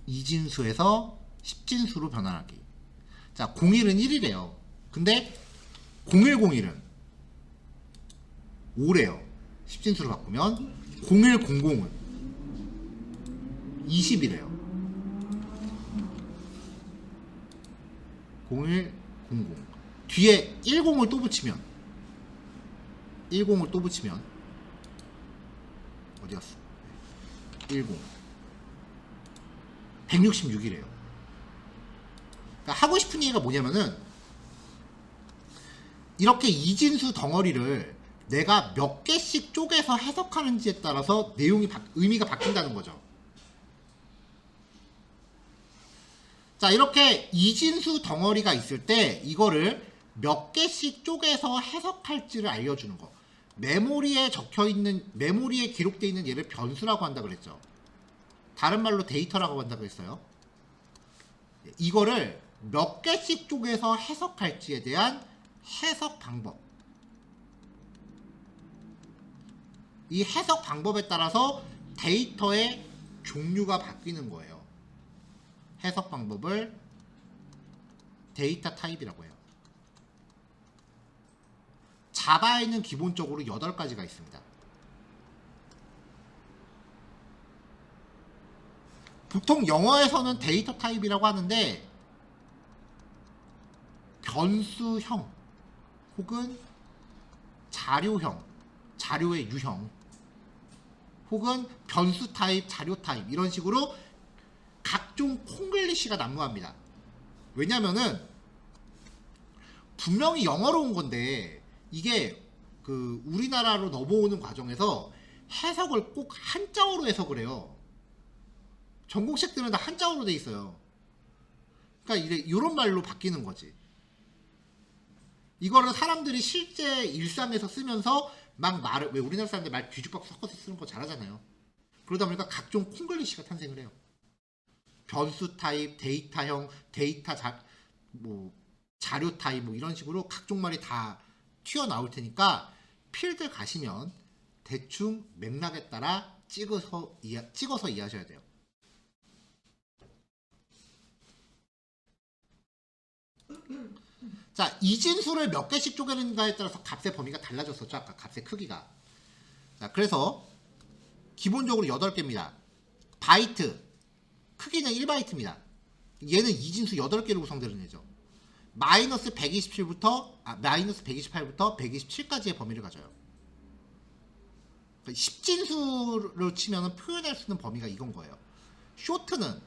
이진수에서 10진수로 변환하기. 자, 01은 1이래요. 근데 0101은 5래요. 10진수로 바꾸면 0100은 20이래요. 0100 뒤에 10을 또 붙이면 10을 또 붙이면 어디였어? 10 166이래요. 그러니까 하고 싶은 얘기가 뭐냐면은, 이렇게 이진수 덩어리를 내가 몇 개씩 쪼개서 해석하는지에 따라서 내용이 의미가 바뀐다는 거죠. 자, 이렇게 이진수 덩어리가 있을 때 이거를 몇 개씩 쪼개서 해석할지를 알려주는 거. 메모리에 메모리에 기록되어 있는 얘를 변수라고 한다 그랬죠. 다른 말로 데이터라고 한다 그랬어요. 이거를 몇 개씩 쪼개서 해석할지에 대한 해석 방법. 이 해석 방법에 따라서 데이터의 종류가 바뀌는 거예요. 해석 방법을 데이터 타입이라고 해요. 자바에는 기본적으로 8가지가 있습니다. 보통 영어에서는 데이터 타입이라고 하는데 변수형 혹은 자료형, 자료의 유형 혹은 변수 타입, 자료 타입 이런 식으로 각종 콩글리시가 난무합니다. 왜냐면은 분명히 영어로 온 건데 이게 그 우리나라로 넘어오는 과정에서 해석을 꼭 한자어로 해석을 해요. 전공책들은 다 한자어로 돼 있어요. 그러니까 이런 말로 바뀌는 거지. 이거를 사람들이 실제 일상에서 쓰면서 막 말을, 왜 우리나라 사람들 말 뒤죽박죽 섞어서 쓰는 거 잘하잖아요. 그러다 보니까 각종 콩글리시가 탄생을 해요. 변수 타입, 데이터형, 자료 타입 뭐 이런 식으로 각종 말이 다 튀어나올 테니까 필드 가시면 대충 맥락에 따라 찍어서 이해하셔야 돼요. 자, 이진수를 몇 개씩 쪼개는가에 따라서 값의 범위가 달라졌었죠. 아까 값의 크기가. 자, 그래서 기본적으로 8개입니다. 바이트 크기는 1바이트입니다. 얘는 이진수 8개로 구성되는 애죠. 마이너스 128부터 127까지의 범위를 가져요. 10진수로 치면 표현할 수 있는 범위가 이건 거예요. 쇼트는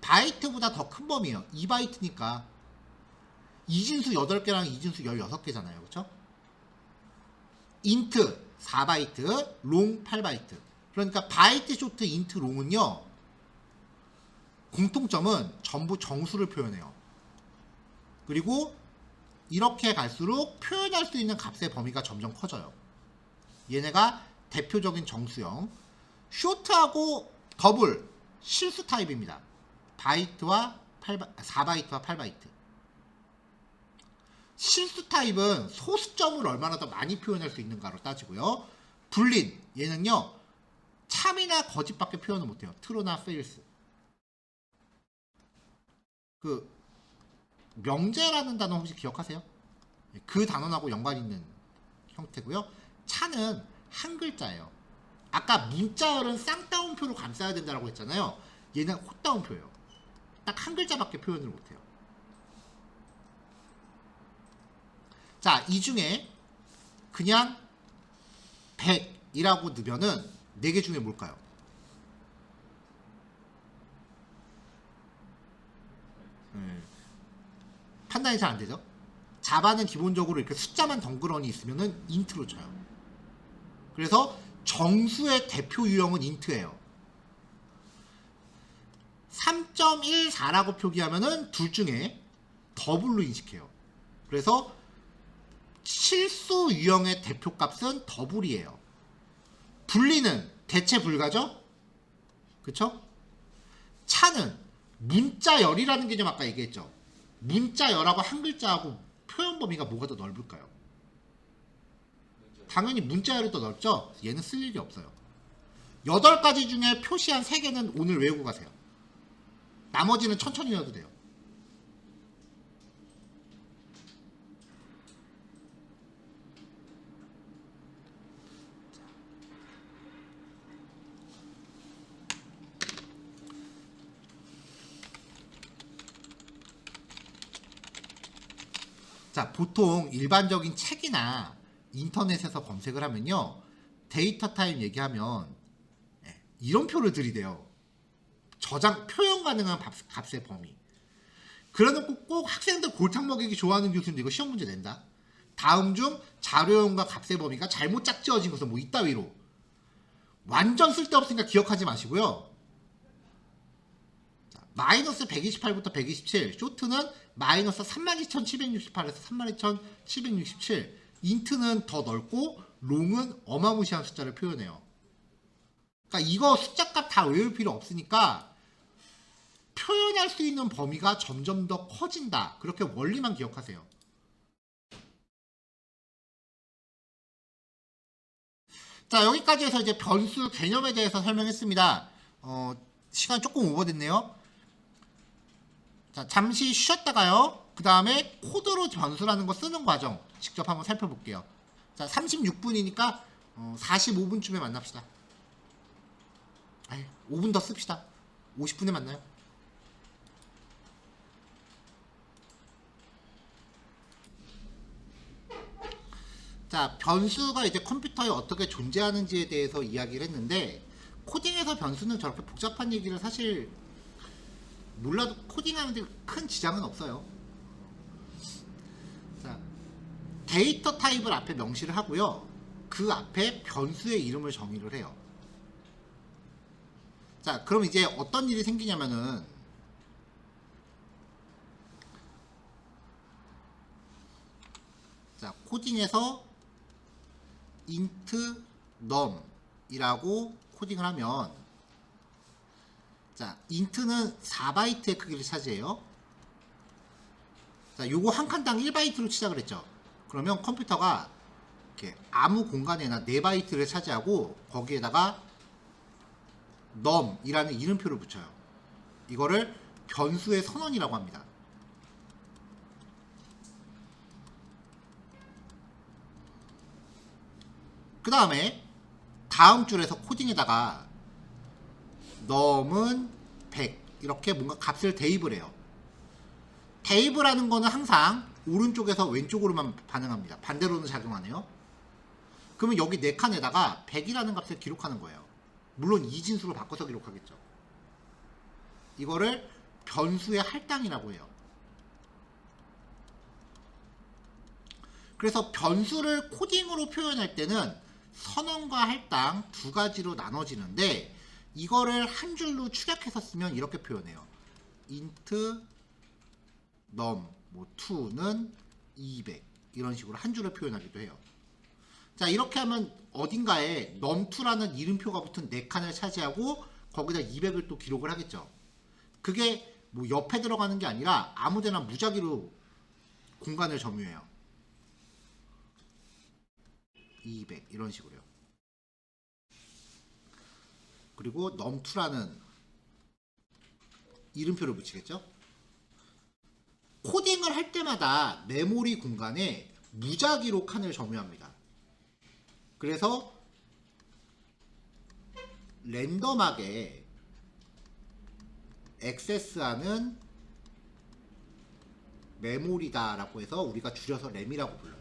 바이트보다 더 큰 범위예요. 2바이트니까 이진수 8개랑 이진수 16개잖아요. 그렇죠? 인트 4바이트, 롱 8바이트. 그러니까 바이트, 쇼트, 인트, 롱은요. 공통점은 전부 정수를 표현해요. 그리고 이렇게 갈수록 표현할 수 있는 값의 범위가 점점 커져요. 얘네가 대표적인 정수형. 쇼트하고 더블 실수 타입입니다. 4바이트와 8바이트. 실수 타입은 소수점을 얼마나 더 많이 표현할 수 있는가로 따지고요. 불린 얘는요. 참이나 거짓밖에 표현을 못해요. true나 false. 그 명제라는 단어 혹시 기억하세요? 그 단어하고 연관 있는 형태고요. 차는 한 글자예요. 아까 문자열은 쌍따옴표로 감싸야 된다고 했잖아요. 얘는 헛따옴표예요. 딱 한 글자밖에 표현을 못해요. 자, 이 중에 그냥 100이라고 넣으면은 4개 중에 뭘까요? 판단이 잘 안 되죠? 자바는 기본적으로 이렇게 숫자만 덩그러니 있으면은 인트로 쳐요. 그래서 정수의 대표 유형은 인트예요. 3.14라고 표기하면은 둘 중에 더블로 인식해요. 그래서 실수 유형의 대표값은 더블이에요. 분리는 대체 불가죠? 그쵸? 차는 문자열이라는 개념 아까 얘기했죠. 문자열하고 한 글자하고 표현 범위가 뭐가 더 넓을까요? 당연히 문자열이 더 넓죠? 얘는 쓸 일이 없어요. 8가지 중에 표시한 3개는 오늘 외우고 가세요. 나머지는 천천히 외워도 돼요. 자, 보통 일반적인 책이나 인터넷에서 검색을 하면요. 데이터 타입 얘기하면 이런 표를 들이대요. 표현 가능한 값의 범위. 그래놓고 꼭 학생들 골탕 먹이기 좋아하는 교수님도 이거 시험 문제 낸다. 다음 중 자료형과 값의 범위가 잘못 짝지어진 것은 뭐 이따위로. 완전 쓸데없으니까 기억하지 마시고요. 자, 마이너스 128부터 127. 쇼트는 마이너스 32,768에서 32,767. 인트는 더 넓고 롱은 어마무시한 숫자를 표현해요. 그러니까 이거 숫자값 다 외울 필요 없으니까 표현할 수 있는 범위가 점점 더 커진다. 그렇게 원리만 기억하세요. 자, 여기까지 해서 이제 변수 개념에 대해서 설명했습니다. 시간 조금 오버됐네요. 자, 잠시 쉬었다가요. 그 다음에 코드로 변수라는 거 쓰는 과정 직접 한번 살펴볼게요. 자, 36분이니까 45분쯤에 만납시다. 5분 더 씁시다. 50분에 만나요. 자, 변수가 이제 컴퓨터에 어떻게 존재하는지에 대해서 이야기를 했는데, 코딩에서 변수는 저렇게 복잡한 얘기를 사실 몰라도 코딩하는데 큰 지장은 없어요. 자, 데이터 타입을 앞에 명시를 하고요. 그 앞에 변수의 이름을 정의를 해요. 자, 그럼 이제 어떤 일이 생기냐면은, 자, 코딩에서 int num 이라고 코딩을 하면, 자, int는 4바이트의 크기를 차지해요. 자, 요거 한 칸당 1바이트로 치자 그랬죠. 그러면 컴퓨터가 이렇게 아무 공간에나 4바이트를 차지하고 거기에다가 num 이라는 이름표를 붙여요. 이거를 변수의 선언이라고 합니다. 그 다음에 다음 줄에서 코딩에다가 num은 100 이렇게 뭔가 값을 대입을 해요. 대입을 하는 거는 항상 오른쪽에서 왼쪽으로만 반응합니다. 반대로는 작용하네요. 그러면 여기 4칸에다가 100이라는 값을 기록하는 거예요. 물론 이진수로 바꿔서 기록하겠죠. 이거를 변수의 할당이라고 해요. 그래서 변수를 코딩으로 표현할 때는 선언과 할당 두 가지로 나눠지는데, 이거를 한 줄로 축약해서 쓰면 이렇게 표현해요. int num 뭐 2는 200 이런 식으로 한 줄로 표현하기도 해요. 자, 이렇게 하면 어딘가에 num2라는 이름표가 붙은 4칸을 차지하고 거기다 200을 또 기록을 하겠죠. 그게 뭐 옆에 들어가는 게 아니라 아무데나 무작위로 공간을 점유해요. 200 이런 식으로요. 그리고 num2라는 이름표를 붙이겠죠. 코딩을 할 때마다 메모리 공간에 무작위로 칸을 점유합니다. 그래서 랜덤하게 액세스하는 메모리다라고 해서 우리가 줄여서 램이라고 불러요.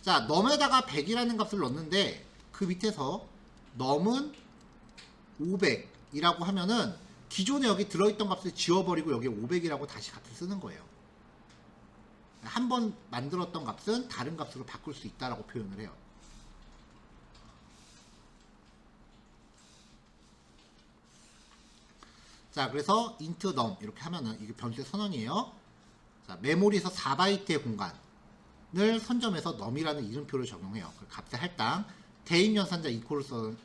자, num에다가 100이라는 값을 넣는데 그 밑에서 num은 500이라고 하면은 기존에 여기 들어있던 값을 지워버리고 여기 500이라고 다시 값을 쓰는 거예요. 한번 만들었던 값은 다른 값으로 바꿀 수 있다라고 표현을 해요. 자, 그래서 int num 이렇게 하면은 이게 변수의 선언이에요. 자, 메모리에서 4바이트의 공간을 선점해서 num이라는 이름표를 적용해요. 값의 할당, 대입 연산자 equal을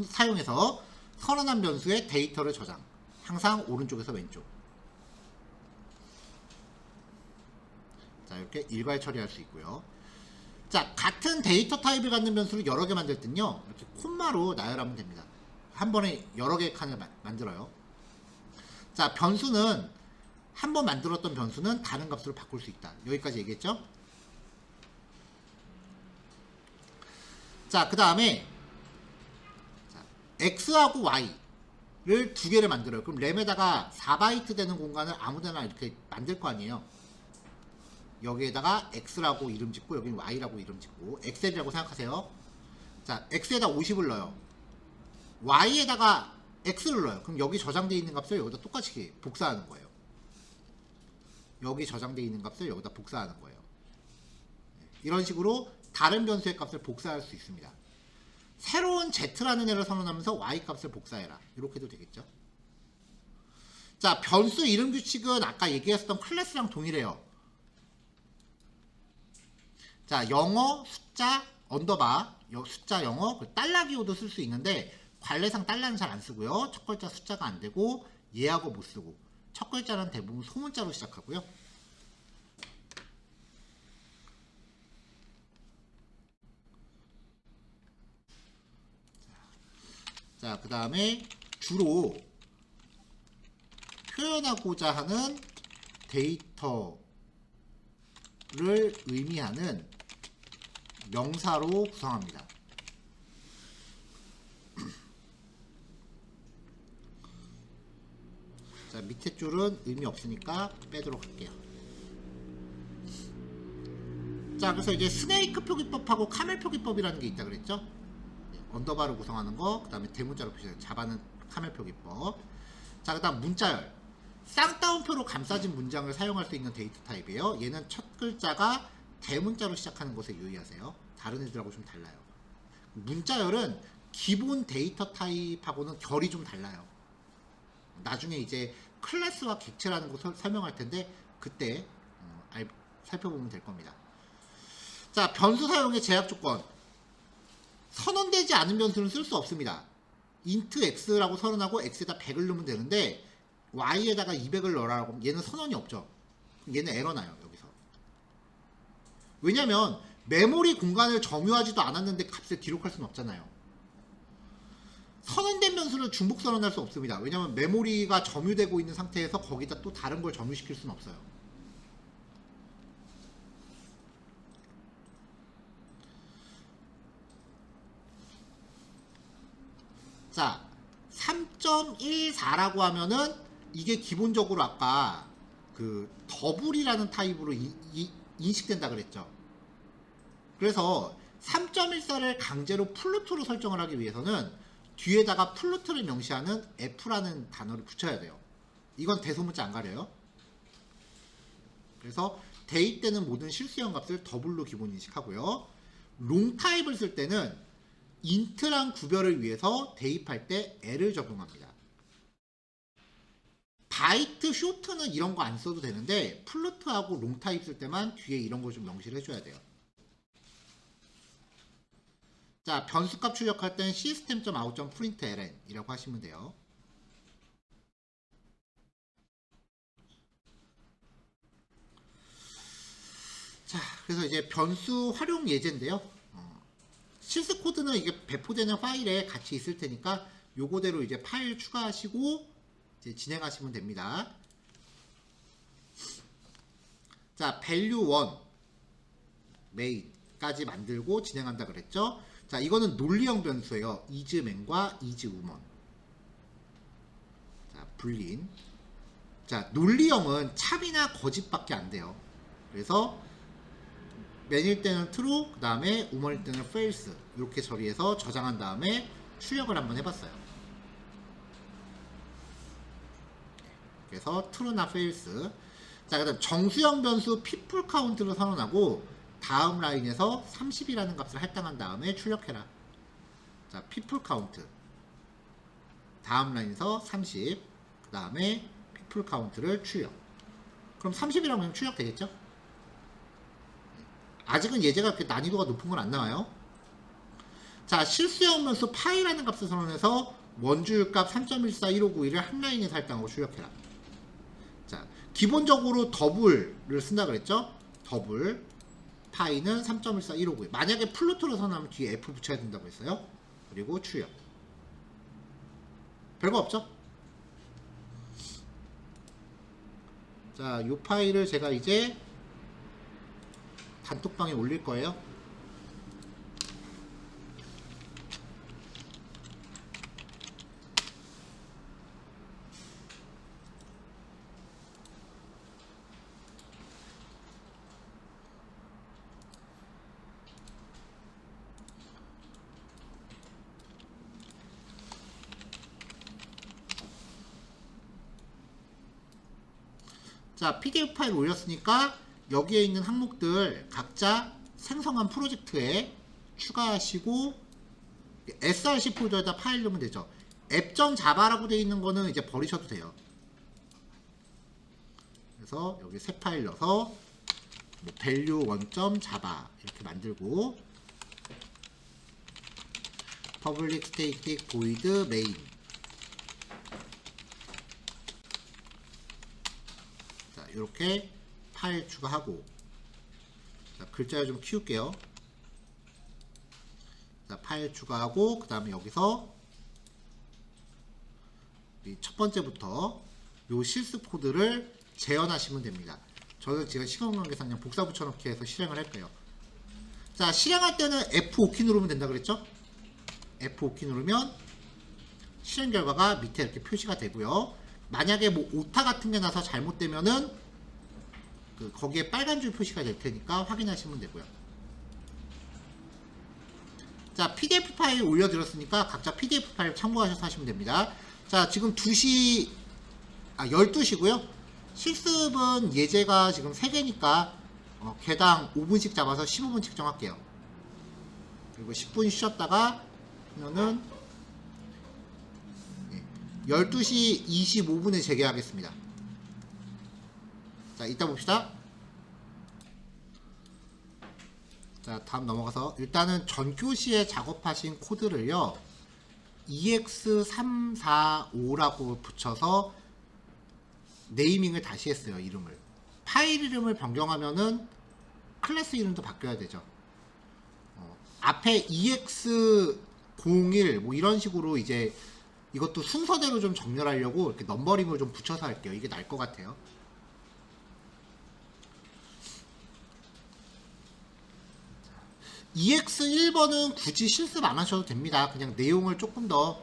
사용해서 선언한 변수의 데이터를 저장. 항상 오른쪽에서 왼쪽. 자, 이렇게 일괄 처리할 수 있고요. 자, 같은 데이터 타입을 갖는 변수를 여러 개 만들 땐요, 이렇게 콤마로 나열하면 됩니다. 한 번에 여러 개의 칸을 만들어요. 자, 변수는 한 번 만들었던 변수는 다른 값으로 바꿀 수 있다. 여기까지 얘기했죠? 자, 그 다음에 x하고 y를 두 개를 만들어요. 그럼 램에다가 4바이트 되는 공간을 아무데나 이렇게 만들 거 아니에요. 여기에다가 x라고 이름 짓고 여기는 y라고 이름 짓고 xl이라고 생각하세요. 자, x에다 50을 넣어요. y에다가 x를 넣어요. 그럼 여기 저장되어 있는 값을 여기다 똑같이 복사하는 거예요. 여기 저장되어 있는 값을 여기다 복사하는 거예요. 이런 식으로 다른 변수의 값을 복사할 수 있습니다. 새로운 z라는 애를 선언하면서 y 값을 복사해라. 이렇게 해도 되겠죠. 자, 자, 변수 이름 규칙은 아까 얘기했었던 클래스랑 동일해요. 자, 영어, 숫자, 언더바, 숫자 영어, 달러 기호도 쓸 수 있는데 관례상 달러는 잘 안 쓰고요. 첫 글자 숫자가 안 되고 예하고 못 쓰고 첫 글자는 대부분 소문자로 시작하고요. 자, 그 다음에 주로 표현하고자 하는 데이터를 의미하는 명사로 구성합니다. 자, 밑에 줄은 의미 없으니까 빼도록 할게요. 자, 그래서 이제 스네이크 표기법하고 카멜 표기법이라는 게 있다 그랬죠? 언더바로 구성하는 거, 그 다음에 대문자로 표시하는 자바는 카멜 표기법. 자, 그 다음 문자열. 쌍따옴표로 감싸진 문장을 사용할 수 있는 데이터 타입이에요. 얘는 첫 글자가 대문자로 시작하는 것에 유의하세요. 다른 애들하고 좀 달라요. 문자열은 기본 데이터 타입하고는 결이 좀 달라요. 나중에 이제 클래스와 객체라는 거 설명할 텐데 그때 살펴보면 될 겁니다. 자, 변수 사용의 제약 조건. 선언되지 않은 변수는 쓸 수 없습니다. int x라고 선언하고 x에다 100을 넣으면 되는데 y에다가 200을 넣으라고 하면 얘는 선언이 없죠. 얘는 에러 나요, 여기서. 왜냐면 메모리 공간을 점유하지도 않았는데 값을 기록할 수는 없잖아요. 선언된 변수를 중복 선언할 수 없습니다. 왜냐면 메모리가 점유되고 있는 상태에서 거기다 또 다른 걸 점유시킬 수는 없어요. 자, 3.14라고 하면은 이게 기본적으로 아까 그 더블이라는 타입으로 인식된다 그랬죠. 그래서 3.14를 강제로 플루트로 설정을 하기 위해서는 뒤에다가 플루트를 명시하는 f라는 단어를 붙여야 돼요. 이건 대소문자 안 가려요. 그래서 대입되는 모든 실수형 값을 더블로 기본 인식하고요. 롱 타입을 쓸 때는 int랑 구별을 위해서 대입할 때 L을 적용합니다. 바이트, 쇼트는 이런 거 안 써도 되는데 플루트하고 롱 타입 쓸 때만 뒤에 이런 거 좀 명시를 해줘야 돼요. 자, 변수값 출력할 땐 system.out.println 이라고 하시면 돼요. 자, 그래서 이제 변수 활용 예제인데요. 실습 코드는 이게 배포되는 파일에 같이 있을 테니까 요거대로 이제 파일 추가하시고 이제 진행하시면 됩니다. 자, value 1 made까지 만들고 진행한다 그랬죠. 자, 이거는 논리형 변수예요. isman과 iswoman. 자, 불린. 자, 논리형은 참이나 거짓밖에 안 돼요. 그래서 man일 때는 true, 그 다음에 woman일 때는 false 이렇게 처리해서 저장한 다음에 출력을 한번 해봤어요. 그래서 true나 false. 자, 그 다음 정수형 변수 people count를 선언하고 다음 라인에서 30이라는 값을 할당한 다음에 출력해라. 자, people count. 다음 라인에서 30. 그 다음에 people count를 출력. 그럼 30이라고 하면 출력 되겠죠? 아직은 예제가 그렇게 난이도가 높은 건 안 나와요. 자, 실수형 변수 파이라는 값을 선언해서 원주율값 3.14159를 한 라인에서 할당하고 출력해라. 자, 기본적으로 더블을 쓴다 그랬죠? 더블. 파이는 3.14159. 만약에 플루트로 선언하면 뒤에 F 붙여야 된다고 했어요. 그리고 출력. 별거 없죠? 자, 이 파일을 제가 이제 단톡방에 올릴 거예요. 자, PDF 파일 올렸으니까 여기에 있는 항목들 각자 생성한 프로젝트에 추가하시고 src 폴더에다 파일 넣으면 되죠. app.java라고 되어 있는 거는 이제 버리셔도 돼요. 그래서 여기 새 파일 넣어서 뭐 value 원점 자바 이렇게 만들고 public static void main 자 이렇게 파일 추가하고 자, 글자를 좀 키울게요. 자, 파일 추가하고 그 다음에 여기서 첫 번째부터 요 실습 코드를 재현하시면 됩니다. 저는 지금 시간 관계상 그냥 복사 붙여넣기 해서 실행을 할게요. 자, 실행할 때는 F5키 누르면 된다 그랬죠? F5키 누르면 실행 결과가 밑에 이렇게 표시가 되고요. 만약에 뭐 오타 같은 게 나서 잘못되면은 거기에 빨간 줄 표시가 될 테니까 확인하시면 되고요. 자, PDF 파일 올려드렸으니까 각자 PDF 파일 참고하셔서 하시면 됩니다. 자, 지금 12시고요. 실습은 예제가 지금 3개니까 개당 5분씩 잡아서 15분 측정할게요. 그리고 10분 쉬었다가 하면은 12시 25분에 재개하겠습니다. 자, 이따 봅시다. 자, 다음 넘어가서 일단은 전교시에 작업하신 코드를요 EX345라고 붙여서 네이밍을 다시 했어요. 이름을 파일 이름을 변경하면은 클래스 이름도 바뀌어야 되죠. 앞에 EX01 뭐 이런 식으로 이제 이것도 순서대로 좀 정렬하려고 이렇게 넘버링을 좀 붙여서 할게요. 이게 나을 것 같아요. EX1번은 굳이 실습 안 하셔도 됩니다. 그냥 내용을 조금 더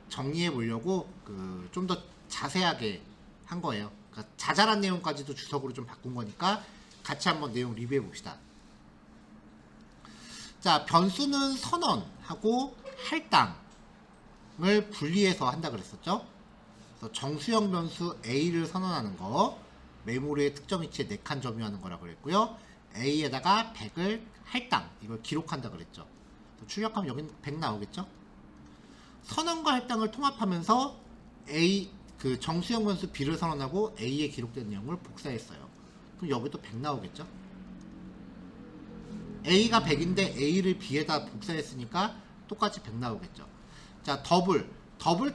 정리해 보려고 좀 더 자세하게 한 거예요. 그러니까 자잘한 내용까지도 주석으로 좀 바꾼 거니까 같이 한번 내용 리뷰해 봅시다. 자, 변수는 선언하고 할당을 분리해서 한다 그랬었죠. 그래서 정수형 변수 A를 선언하는 거, 메모리의 특정 위치에 4칸 점유하는 거라고 그랬고요. A에다가 100을 할당, 이걸 기록한다 그랬죠. 출력하면 여긴 100 나오겠죠. 선언과 할당을 통합하면서 A 정수형 변수 B를 선언하고 A에 기록된 내용을 복사했어요. 그럼 여기도 100 나오겠죠. A가 100인데 A를 B에다 복사했으니까 똑같이 100 나오겠죠. 자, 더블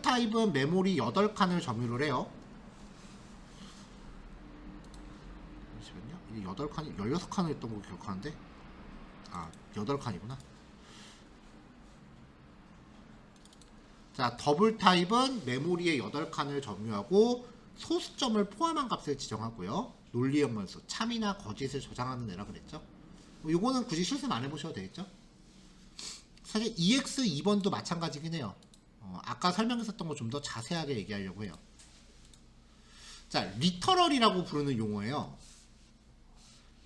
타입은 메모리 8칸을 점유를 해요. 잠시만요. 이게 8칸이 16칸을 했던 거 기억하는데 8칸이구나. 자, 더블 타입은 메모리에 8칸을 점유하고 소수점을 포함한 값을 지정하고요. 논리형 변수, 참이나 거짓을 저장하는 애라 그랬죠. 요거는 굳이 실습 안 해보셔도 되겠죠. 사실 EX2번도 마찬가지긴 해요. 아까 설명했었던 거 좀 더 자세하게 얘기하려고 해요. 자, 리터럴이라고 부르는 용어예요.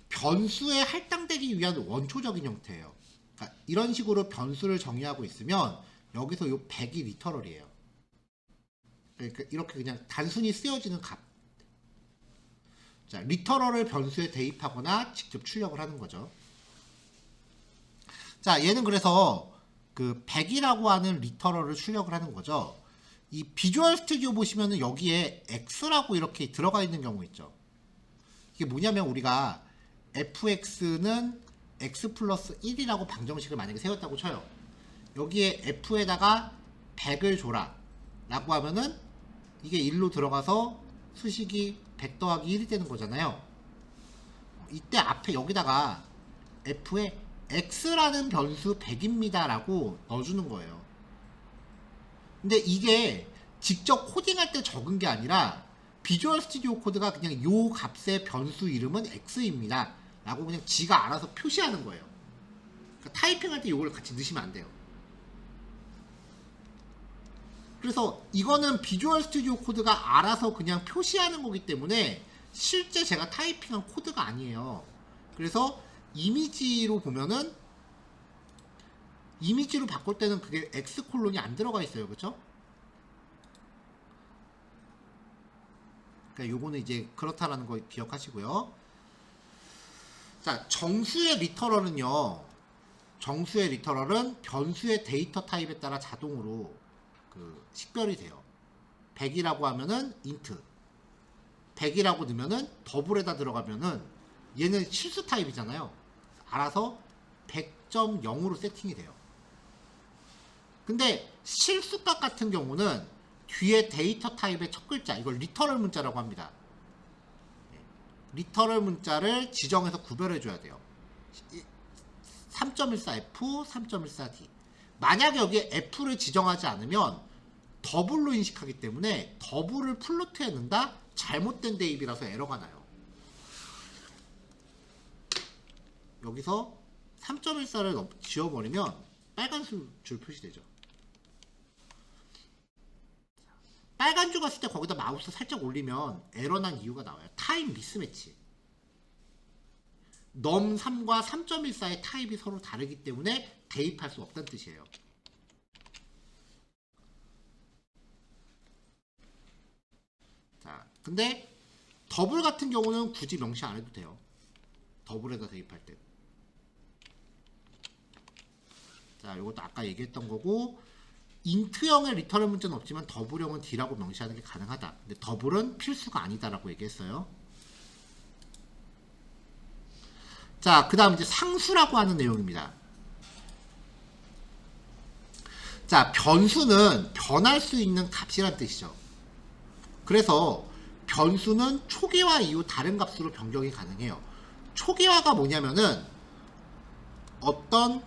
변수에 할당되기 위한 원초적인 형태예요. 그러니까 이런 식으로 변수를 정의하고 있으면 여기서 요 100이 리터럴이에요. 그러니까 이렇게 그냥 단순히 쓰여지는 값. 자, 리터럴을 변수에 대입하거나 직접 출력을 하는 거죠. 자, 얘는 그래서 100이라고 하는 리터럴을 출력을 하는 거죠. 이 비주얼 스튜디오 보시면은 여기에 X라고 이렇게 들어가 있는 경우 있죠. 이게 뭐냐면 우리가 fx는 x 플러스 1이라고 방정식을 만약에 세웠다고 쳐요. 여기에 f에다가 100을 줘라 라고 하면은 이게 1로 들어가서 수식이 100 더하기 1이 되는 거잖아요. 이때 앞에 여기다가 f에 x라는 변수 100입니다 라고 넣어주는 거예요. 근데 이게 직접 코딩할 때 적은 게 아니라 비주얼 스튜디오 코드가 그냥 요 값의 변수 이름은 x입니다 라고 그냥 지가 알아서 표시하는 거예요. 그러니까 타이핑할 때 요걸 같이 넣으시면 안 돼요. 그래서 이거는 비주얼 스튜디오 코드가 알아서 그냥 표시하는 거기 때문에 실제 제가 타이핑한 코드가 아니에요. 그래서 이미지로 보면은 이미지로 바꿀 때는 그게 x 콜론이 안 들어가 있어요. 그쵸? 그러니까 요거는 이제 그렇다라는 거 기억하시고요. 자, 정수의 리터럴은요. 정수의 리터럴은 변수의 데이터 타입에 따라 자동으로 식별이 돼요. 100이라고 하면은 int, 100이라고 넣으면은 더블에다 들어가면은 얘는 실수 타입이잖아요. 알아서 100.0으로 세팅이 돼요. 근데 실수값 같은 경우는 뒤에 데이터 타입의 첫 글자, 이걸 리터럴 문자라고 합니다. 리터럴 문자를 지정해서 구별해 줘야 돼요. 3.14F, 3.14D. 만약에 여기에 F를 지정하지 않으면 더블로 인식하기 때문에 더블을 플로트에 넣는다? 잘못된 대입이라서 에러가 나요. 여기서 3.14를 지워버리면 빨간 줄 표시되죠. 빨간 줄 갔을 때 거기다 마우스 살짝 올리면 에러 난 이유가 나와요. 타입 미스매치. 넘3과 3.14의 타입이 서로 다르기 때문에 대입할 수 없다는 뜻이에요. 자, 근데 더블 같은 경우는 굳이 명시 안 해도 돼요. 더블에다 대입할 때. 자, 이것도 아까 얘기했던 거고, 인트형의 리터럴 문자는 없지만 더블형은 D라고 명시하는 게 가능하다. 근데 더블은 필수가 아니다라고 얘기했어요. 자, 그 다음 이제 상수라고 하는 내용입니다. 자, 변수는 변할 수 있는 값이란 뜻이죠. 그래서 변수는 초기화 이후 다른 값으로 변경이 가능해요. 초기화가 뭐냐면은 어떤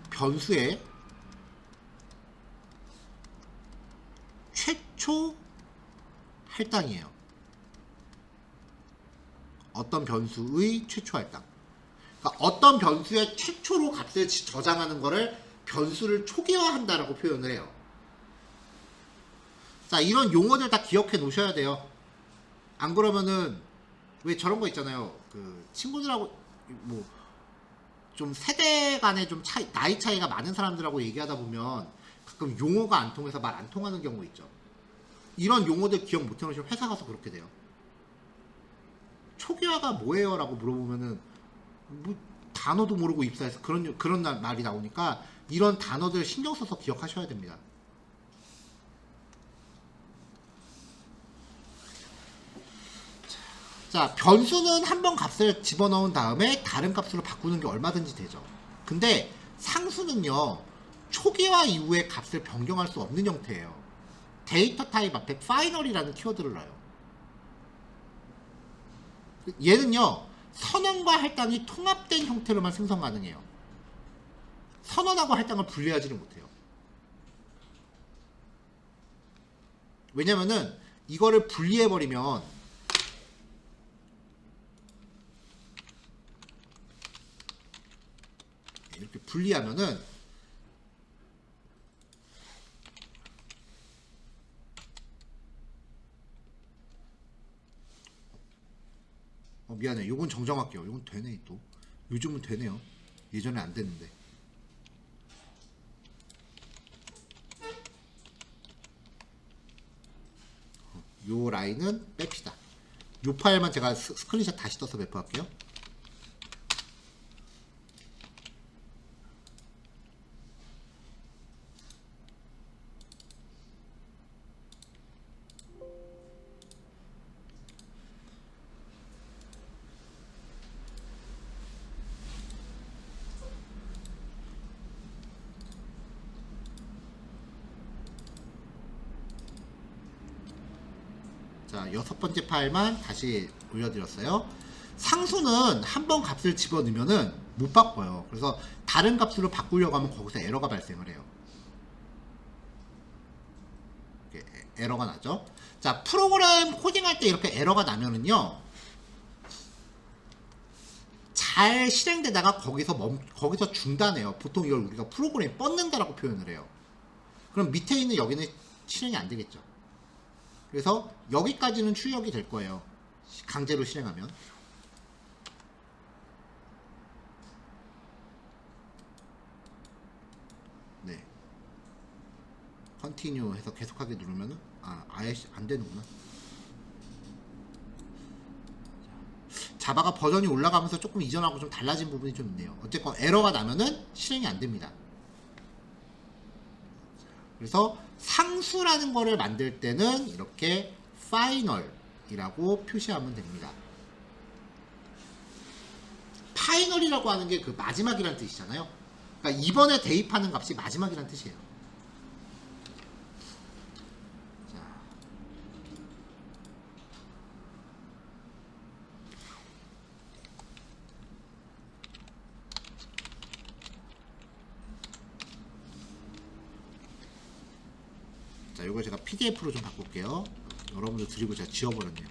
변수의 최초 할당이에요. 어떤 변수의 최초 할당. 그러니까 어떤 변수의 최초로 값을 저장하는 거를 변수를 초기화한다라고 표현을 해요. 자, 이런 용어들 다 기억해 놓으셔야 돼요. 안 그러면은 왜 저런 거 있잖아요. 그 친구들하고 뭐 좀 세대 간에 좀 나이 차이가 많은 사람들하고 얘기하다 보면 가끔 용어가 안 통해서 말 안 통하는 경우 있죠. 이런 용어들 기억 못 해놓으시면 회사 가서 그렇게 돼요. 초기화가 뭐예요? 라고 물어보면은 뭐 단어도 모르고 입사해서 그런 말이 나오니까 이런 단어들 신경 써서 기억하셔야 됩니다. 자, 변수는 한번 값을 집어넣은 다음에 다른 값으로 바꾸는 게 얼마든지 되죠. 근데 상수는요, 초기화 이후에 값을 변경할 수 없는 형태예요. 데이터 타입 앞에 파이널이라는 키워드를 넣어요. 얘는요, 선언과 할당이 통합된 형태로만 생성 가능해요. 선언하고 할당을 분리하지는 못해요. 왜냐면은 이거를 분리해버리면 이렇게 분리하면은 미안해. 요건 정정할게요. 요건 되네 또. 요즘은 되네요. 예전에 안 됐는데. 요 라인은 뺍시다. 요 파일만 제가 스크린샷 다시 떠서 배포할게요. 자, 6번째 파일만 다시 올려드렸어요. 상수는 한 번 값을 집어넣으면은 못 바꿔요. 그래서 다른 값으로 바꾸려고 하면 거기서 에러가 발생을 해요. 에러가 나죠. 자, 프로그램 코딩할 때 이렇게 에러가 나면은요, 잘 실행되다가 거기서 중단해요. 보통 이걸 우리가 프로그램 뻗는다라고 표현을 해요. 그럼 밑에 있는 여기는 실행이 안 되겠죠. 그래서 여기까지는 출력이 될 거예요. 강제로 실행하면. 네. 컨티뉴 해서 계속하게 누르면은 아예 안 되는구나. 자바가 버전이 올라가면서 조금 이전하고 좀 달라진 부분이 좀 있네요. 어쨌건 에러가 나면은 실행이 안 됩니다. 그래서 상수라는 거를 만들 때는 이렇게 파이널이라는 이라고 표시하면 됩니다. 파이널이라고 하는 게 그 마지막이라는 뜻이잖아요. 그러니까 이번에 대입하는 값이 마지막이라는 뜻이에요. 자, 이거 제가 PDF로 좀 바꿀게요. 여러분들 드리고 제가 지워버렸네요.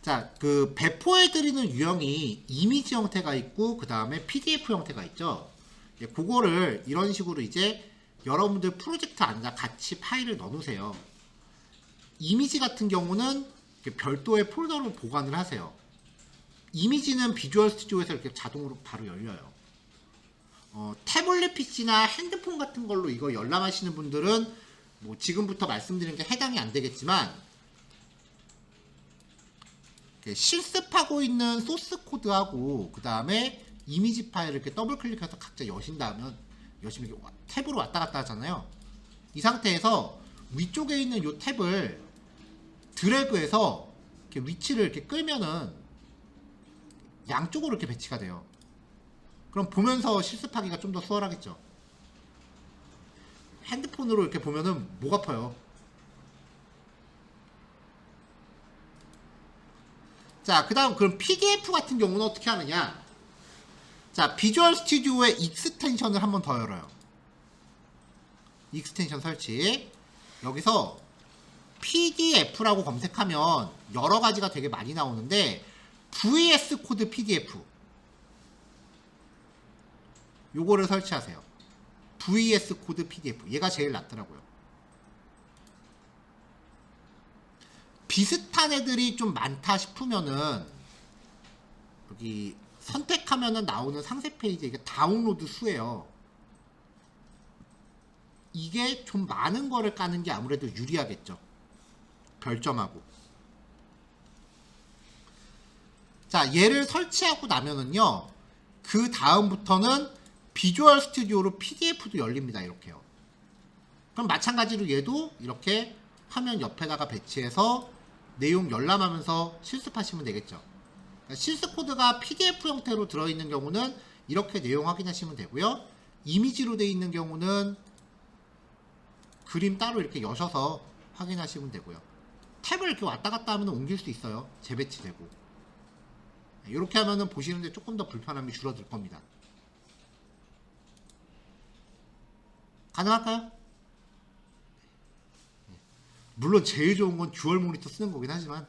자, 그 배포해드리는 유형이 이미지 형태가 있고 그 다음에 PDF 형태가 있죠. 예, 그거를 이런 식으로 이제 여러분들 프로젝트 안에다 같이 파일을 넣어놓으세요. 이미지 같은 경우는 별도의 폴더로 보관을 하세요. 이미지는 비주얼 스튜디오에서 이렇게 자동으로 바로 열려요. 태블릿 PC나 핸드폰 같은 걸로 이거 열람하시는 분들은 뭐 지금부터 말씀드리는 게 해당이 안 되겠지만 실습하고 있는 소스 코드하고 그 다음에 이미지 파일을 이렇게 더블 클릭해서 각자 여신다면 여시면 이렇게 탭으로 왔다 갔다 하잖아요. 이 상태에서 위쪽에 있는 이 탭을 드래그해서 이렇게 위치를 이렇게 끌면은 양쪽으로 이렇게 배치가 돼요. 그럼 보면서 실습하기가 좀 더 수월하겠죠. 핸드폰으로 이렇게 보면은 목 아파요. 자, 그 다음 그럼 PDF 같은 경우는 어떻게 하느냐. 자, 비주얼 스튜디오의 익스텐션을 한번 더 열어요. 익스텐션 설치. 여기서 PDF라고 검색하면 여러 가지가 되게 많이 나오는데 VS 코드 PDF 요거를 설치하세요. VS 코드 PDF 얘가 제일 낫더라고요. 비슷한 애들이 좀 많다 싶으면은 여기 선택하면은 나오는 상세 페이지에 이게 다운로드 수예요. 이게 좀 많은 거를 까는 게 아무래도 유리하겠죠. 별점하고. 자, 얘를 설치하고 나면은요. 그 다음부터는 비주얼 스튜디오로 PDF도 열립니다. 이렇게요. 그럼 마찬가지로 얘도 이렇게 화면 옆에다가 배치해서 내용 열람하면서 실습하시면 되겠죠. 그러니까 실습 코드가 PDF 형태로 들어있는 경우는 이렇게 내용 확인하시면 되고요. 이미지로 되어 있는 경우는 그림 따로 이렇게 여셔서 확인하시면 되고요. 탭을 이렇게 왔다 갔다 하면 옮길 수 있어요. 재배치되고. 이렇게 하면은 보시는데 조금 더 불편함이 줄어들 겁니다. 가능할까요? 물론 제일 좋은 건 듀얼 모니터 쓰는 거긴 하지만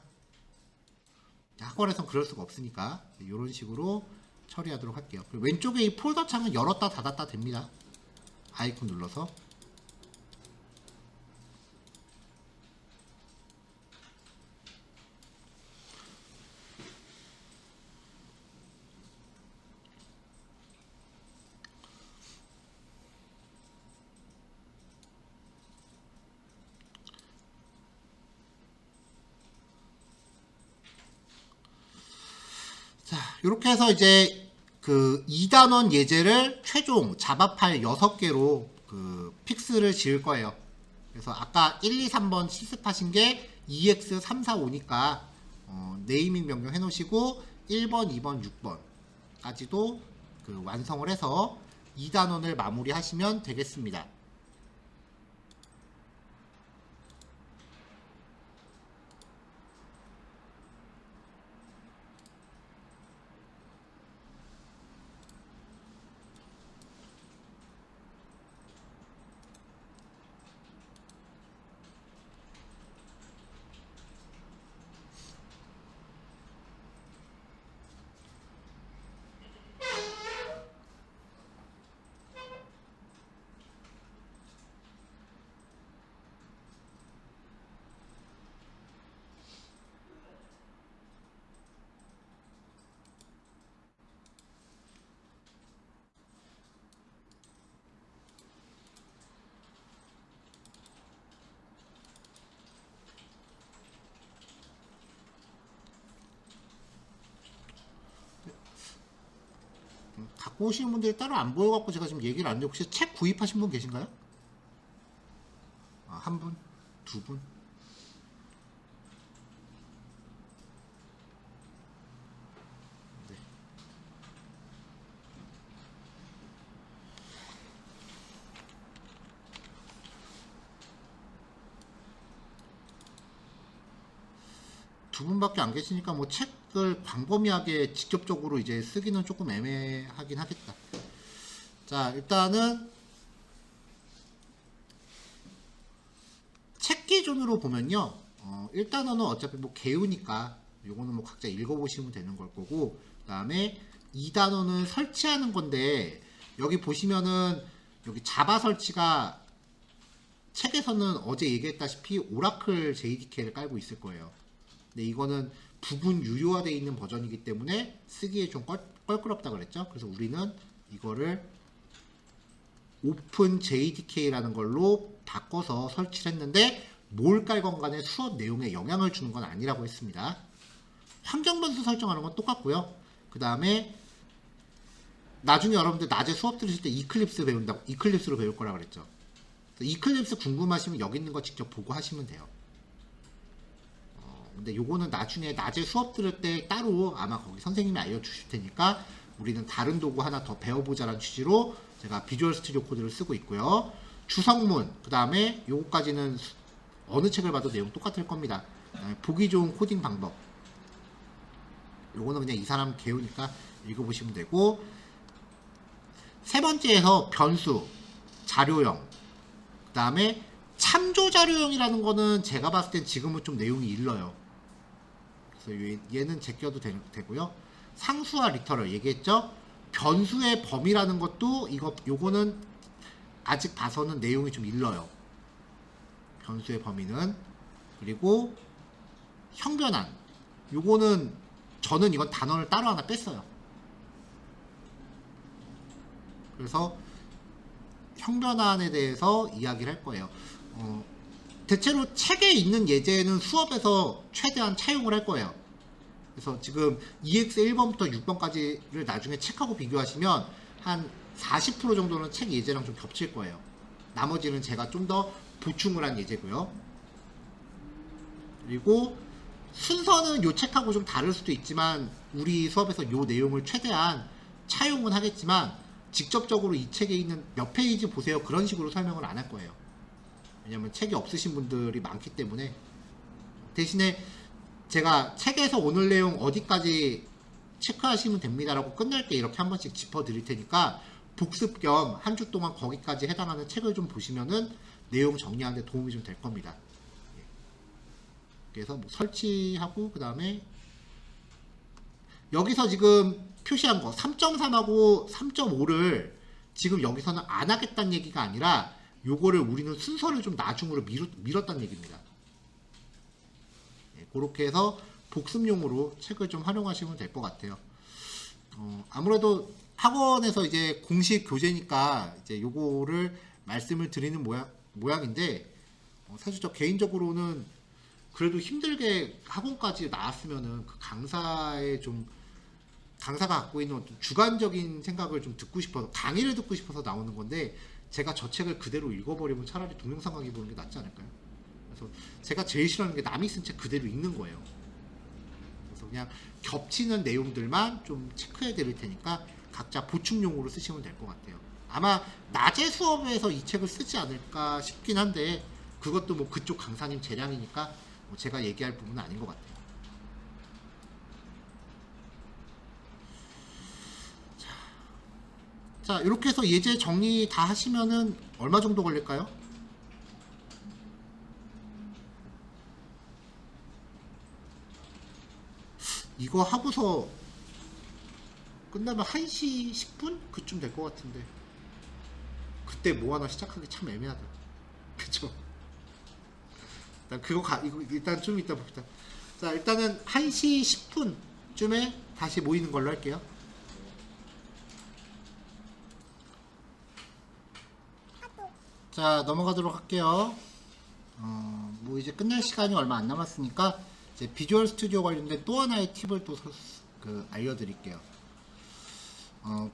학원에선 그럴 수가 없으니까 이런 식으로 처리하도록 할게요. 왼쪽에 이 폴더 창은 열었다 닫았다 됩니다. 아이콘 눌러서. 자, 이렇게 해서 이제 그 2단원 예제를 최종 자바 파일 6개로 그 픽스를 지을 거예요. 그래서 아까 1, 2, 3번 실습하신 게 EX345니까 네이밍 변경 해 놓으시고 1번, 2번, 6번까지도 그 완성을 해서 2단원을 마무리 하시면 되겠습니다. 갖고 오시는 분들이 따로 안 보여갖고 제가 지금 얘기를 안 드리고, 혹시 책 구입하신 분 계신가요? 아, 한 분? 두 분? 네. 두 분밖에 안 계시니까 뭐 책을 광범위하게 직접적으로 이제 쓰기는 조금 애매하긴 하겠다. 자, 일단은 책 기준으로 보면요. 1단원은 어차피 뭐 개우니까 요거는 뭐 각자 읽어보시면 되는 걸 거고, 그 다음에 2단원은 설치하는 건데, 여기 보시면은 여기 자바 설치가 책에서는 어제 얘기했다시피 오라클 JDK를 깔고 있을 거예요. 근데 이거는 부분 유료화되어 있는 버전이기 때문에 쓰기에 좀 껄끄럽다 그랬죠. 그래서 우리는 이거를 오픈 JDK라는 걸로 바꿔서 설치를 했는데, 뭘 깔건 간에 수업 내용에 영향을 주는 건 아니라고 했습니다. 환경 변수 설정하는 건 똑같고요. 그 다음에 나중에 여러분들 낮에 수업 들으실 때 이클립스 배운다고, 이클립스로 배울 거라 그랬죠. 이클립스 궁금하시면 여기 있는 거 직접 보고 하시면 돼요. 근데 요거는 나중에 낮에 수업 들을 때 따로 아마 거기 선생님이 알려주실 테니까 우리는 다른 도구 하나 더 배워보자라는 취지로 제가 비주얼 스튜디오 코드를 쓰고 있고요. 주성문, 그 다음에 요거까지는 어느 책을 봐도 내용 똑같을 겁니다. 보기 좋은 코딩 방법, 요거는 그냥 이 사람 개우니까 읽어보시면 되고, 세 번째에서 변수, 자료형, 그 다음에 참조 자료형이라는 거는 제가 봤을 땐 지금은 좀 내용이 일러요. 그래서 얘는 제껴도 되고요. 상수와 리터럴 얘기했죠. 변수의 범위라는 것도 요거는 아직 봐서는 내용이 좀 일러요. 변수의 범위는. 그리고 형변환, 요거는 저는 이건 단어를 따로 하나 뺐어요. 그래서 형변환에 대해서 이야기를 할 거예요. 대체로 책에 있는 예제는 수업에서 최대한 차용을 할 거예요. 그래서 지금 EX 1번부터 6번까지를 나중에 책하고 비교하시면 한 40% 정도는 책 예제랑 좀 겹칠 거예요. 나머지는 제가 좀 더 보충을 한 예제고요. 그리고 순서는 요 책하고 좀 다를 수도 있지만 우리 수업에서 요 내용을 최대한 차용은 하겠지만 직접적으로 이 책에 있는 몇 페이지 보세요 그런 식으로 설명을 안 할 거예요. 왜냐면 책이 없으신 분들이 많기 때문에. 대신에 제가 책에서 오늘 내용 어디까지 체크하시면 됩니다라고 끝날 때 이렇게 한 번씩 짚어 드릴 테니까 복습 겸 한 주 동안 거기까지 해당하는 책을 좀 보시면은 내용 정리하는 데 도움이 좀 될 겁니다. 그래서 뭐 설치하고, 그 다음에 여기서 지금 표시한 거 3.3하고 3.5를 지금 여기서는 안 하겠다는 얘기가 아니라 요거를 우리는 순서를 좀 나중으로 미뤘다는 얘기입니다. 그렇게 해서 복습용으로 책을 좀 활용하시면 될 것 같아요. 아무래도 학원에서 이제 공식 교재니까 이제 요거를 말씀을 드리는 모양인데, 사실 저 개인적으로는 그래도 힘들게 학원까지 나왔으면은 그 강사가 갖고 있는 어떤 주관적인 생각을 좀 듣고 싶어서, 강의를 듣고 싶어서 나오는 건데, 제가 저 책을 그대로 읽어버리면 차라리 동영상 강의 보는 게 낫지 않을까요? 그래서 제가 제일 싫어하는 게 남이 쓴 책 그대로 읽는 거예요. 그래서 그냥 겹치는 내용들만 좀 체크해 드릴 테니까 각자 보충용으로 쓰시면 될 것 같아요. 아마 낮에 수업에서 이 책을 쓰지 않을까 싶긴 한데, 그것도 뭐 그쪽 강사님 재량이니까 뭐 제가 얘기할 부분은 아닌 것 같아요. 자, 이렇게 해서 예제 정리 다 하시면은 얼마 정도 걸릴까요? 이거 하고서 끝나면 1시 10분? 그쯤 될 것 같은데, 그때 뭐 하나 시작하기 참 애매하다. 그쵸? 일단 이거 일단 좀 이따 봅시다. 자, 일단은 1시 10분쯤에 다시 모이는 걸로 할게요. 자, 넘어가도록 할게요. 뭐 이제 끝날 시간이 얼마 안 남았으니까 이제 비주얼 스튜디오 관련된 또 하나의 팁을 또 알려드릴게요.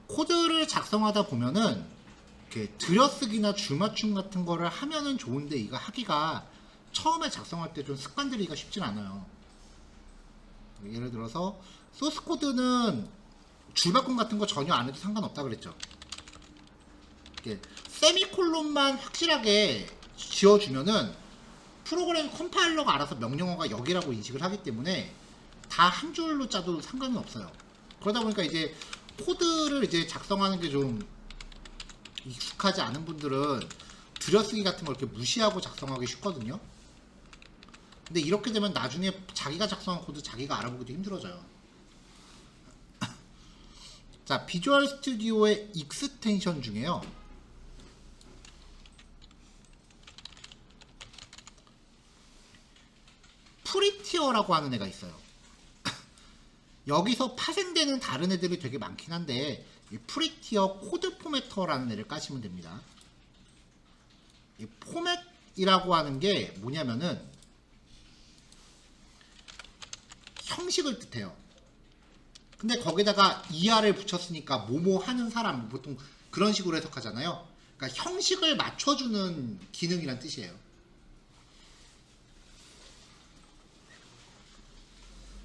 코드를 작성하다 보면은 이렇게 들여쓰기나 줄맞춤 같은 거를 하면은 좋은데 이거 하기가 처음에 작성할 때 좀 습관 들이기가 쉽진 않아요. 예를 들어서 소스 코드는 줄바꿈 같은 거 전혀 안 해도 상관없다 그랬죠. 이렇게 세미콜론만 확실하게 지어주면은 프로그램 컴파일러가 알아서 명령어가 여기라고 인식을 하기 때문에 다 한 줄로 짜도 상관은 없어요. 그러다 보니까 이제 코드를 이제 작성하는 게 좀 익숙하지 않은 분들은 들여쓰기 같은 걸 이렇게 무시하고 작성하기 쉽거든요. 근데 이렇게 되면 나중에 자기가 작성한 코드 자기가 알아보기도 힘들어져요. 자, 비주얼 스튜디오의 익스텐션 중에요. 프리티어라고 하는 애가 있어요. 여기서 파생되는 다른 애들이 되게 많긴 한데 이 프리티어 코드 포매터라는 애를 까시면 됩니다. 이 포맷이라고 하는 게 뭐냐면은 형식을 뜻해요. 근데 거기다가 ER을 붙였으니까 뭐뭐 하는 사람 보통 그런 식으로 해석하잖아요. 그러니까 형식을 맞춰주는 기능이란 뜻이에요.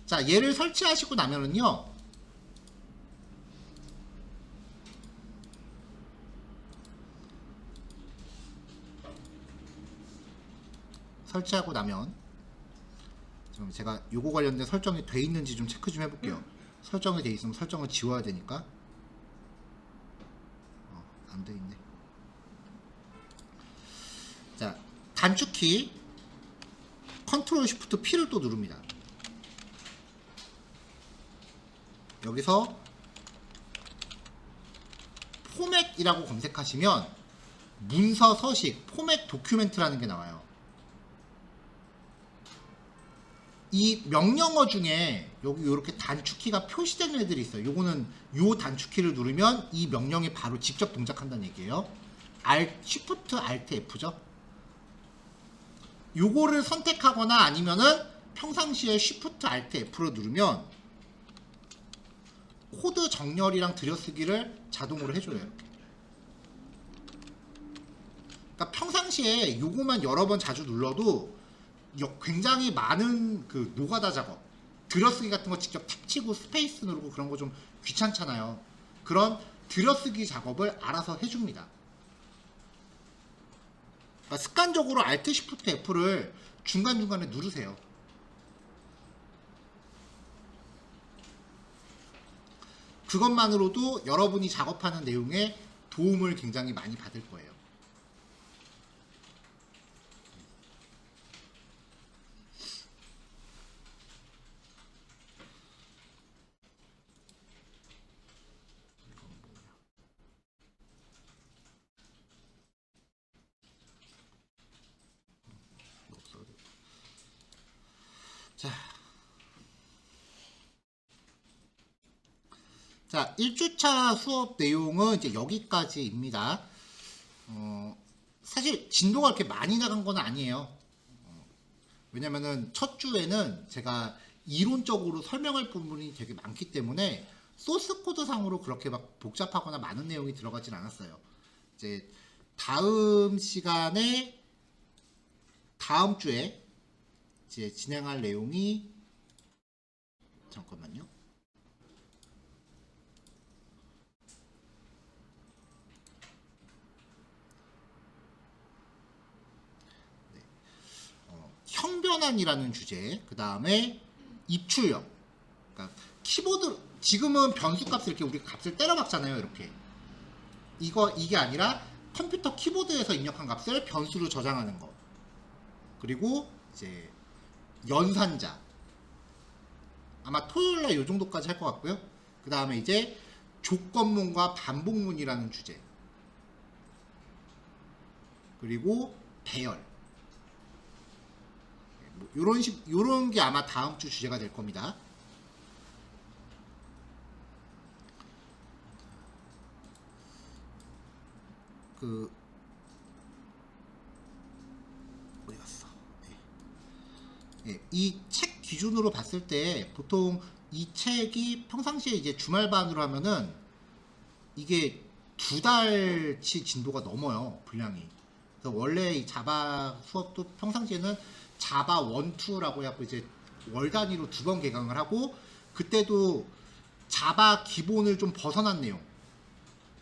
자, 얘를 설치하시고 나면은요. 설치하고 나면 지금 제가 요거 관련된 설정이 돼 있는지 좀 체크 좀 해볼게요. 설정이 돼 있으면 설정을 지워야 되니까. 안 돼 있네. 자, 단축키 컨트롤 쉬프트 P를 또 누릅니다. 여기서 포맷이라고 검색하시면 문서 서식 포맷 도큐멘트라는 게 나와요. 이 명령어 중에 여기 이렇게 단축키가 표시되는 애들이 있어요. 요거는 요 단축키를 누르면 이 명령이 바로 직접 동작한다는 얘기예요. Shift Alt F죠. 요거를 선택하거나 아니면은 평상시에 Shift Alt F를 누르면 코드 정렬이랑 들여쓰기를 자동으로 해줘요. 이렇게. 그러니까 평상시에 요거만 여러 번 자주 눌러도 굉장히 많은 그 노가다 작업, 들여쓰기 같은 거 직접 탁 치고 스페이스 누르고 그런 거 좀 귀찮잖아요. 그런 들여쓰기 작업을 알아서 해줍니다. 그러니까 습관적으로 Alt Shift F를 중간중간에 누르세요. 그것만으로도 여러분이 작업하는 내용에 도움을 굉장히 많이 받을 거예요. 자, 1주차 수업 내용은 이제 여기까지입니다. 사실 진도가 그렇게 많이 나간 건 아니에요. 왜냐면은 첫 주에는 제가 이론적으로 설명할 부분이 되게 많기 때문에 소스 코드 상으로 그렇게 막 복잡하거나 많은 내용이 들어가진 않았어요. 이제 다음 시간에 다음 주에 이제 진행할 내용이 잠깐만요. 형변환이라는 주제, 그 다음에 입출력. 그러니까 키보드 지금은 변수 값을 이렇게 우리 값을 때려 박잖아요. 이렇게 이게 아니라 컴퓨터 키보드에서 입력한 값을 변수로 저장하는 거. 그리고 이제 연산자. 아마 토요일날 요 정도까지 할 것 같고요. 그 다음에 이제 조건문과 반복문이라는 주제. 그리고 배열. 요런 게 아마 다음 주 주제가 될 겁니다. 어디 갔어? 네. 이 책 기준으로 봤을 때 보통 이 책이 평상시에 이제 주말반으로 하면은 이게 2달치 진도가 넘어요, 분량이. 그래서 원래 이 자바 수업도 평상시에는 자바 1, 2라고 해갖고 이제 월 단위로 2번 개강을 하고, 그때도 자바 기본을 좀 벗어난 내용.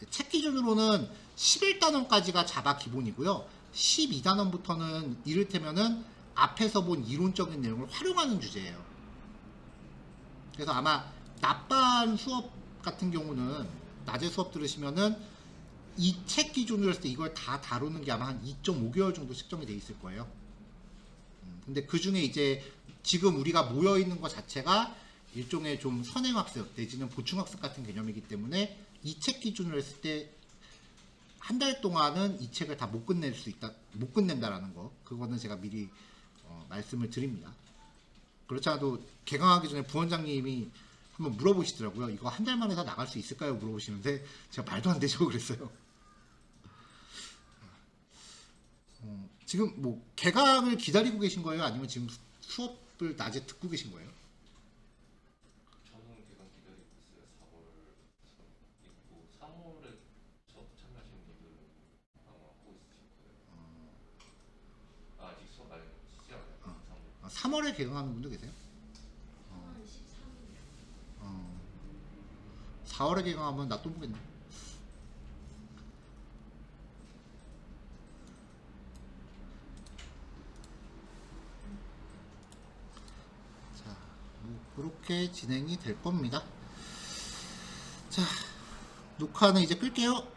책 기준으로는 11단원까지가 자바 기본이고요. 12단원부터는 이를테면은 앞에서 본 이론적인 내용을 활용하는 주제예요. 그래서 아마 낮반 수업 같은 경우는 낮에 수업 들으시면은 이 책 기준으로 했을 때 이걸 다 다루는 게 아마 한 2.5개월 정도 측정이 돼 있을 거예요. 근데 그 중에 이제 지금 우리가 모여 있는 것 자체가 일종의 좀 선행학습 내지는 보충학습 같은 개념이기 때문에 이 책 기준으로 했을 때 한 달 동안은 이 책을 다 못 끝낼 수 있다, 못 끝낸다라는 거, 그거는 제가 미리 말씀을 드립니다. 그렇지 않아도 개강하기 전에 부원장님이 한번 물어보시더라고요. 이거 한 달 만에 다 나갈 수 있을까요? 물어보시는데 제가 말도 안 되죠 그랬어요. 지금 뭐 개강을 기다리고 계신 거예요? 아니면 지금 수업을 낮에 듣고 계신 거예요? 저는 개강 기다리고 있어요. 4월 있고 3월에 수업 참여하시는 분들은 아마 하고 있으실 거예요. 아직 수업 아직 시작 안 해요. 3월. 3월에 개강하는 분도 계세요? 13일. 4월에 개강하면 나 또 보겠네. 자, 뭐 그렇게 진행이 될 겁니다. 자, 녹화는 이제 끌게요.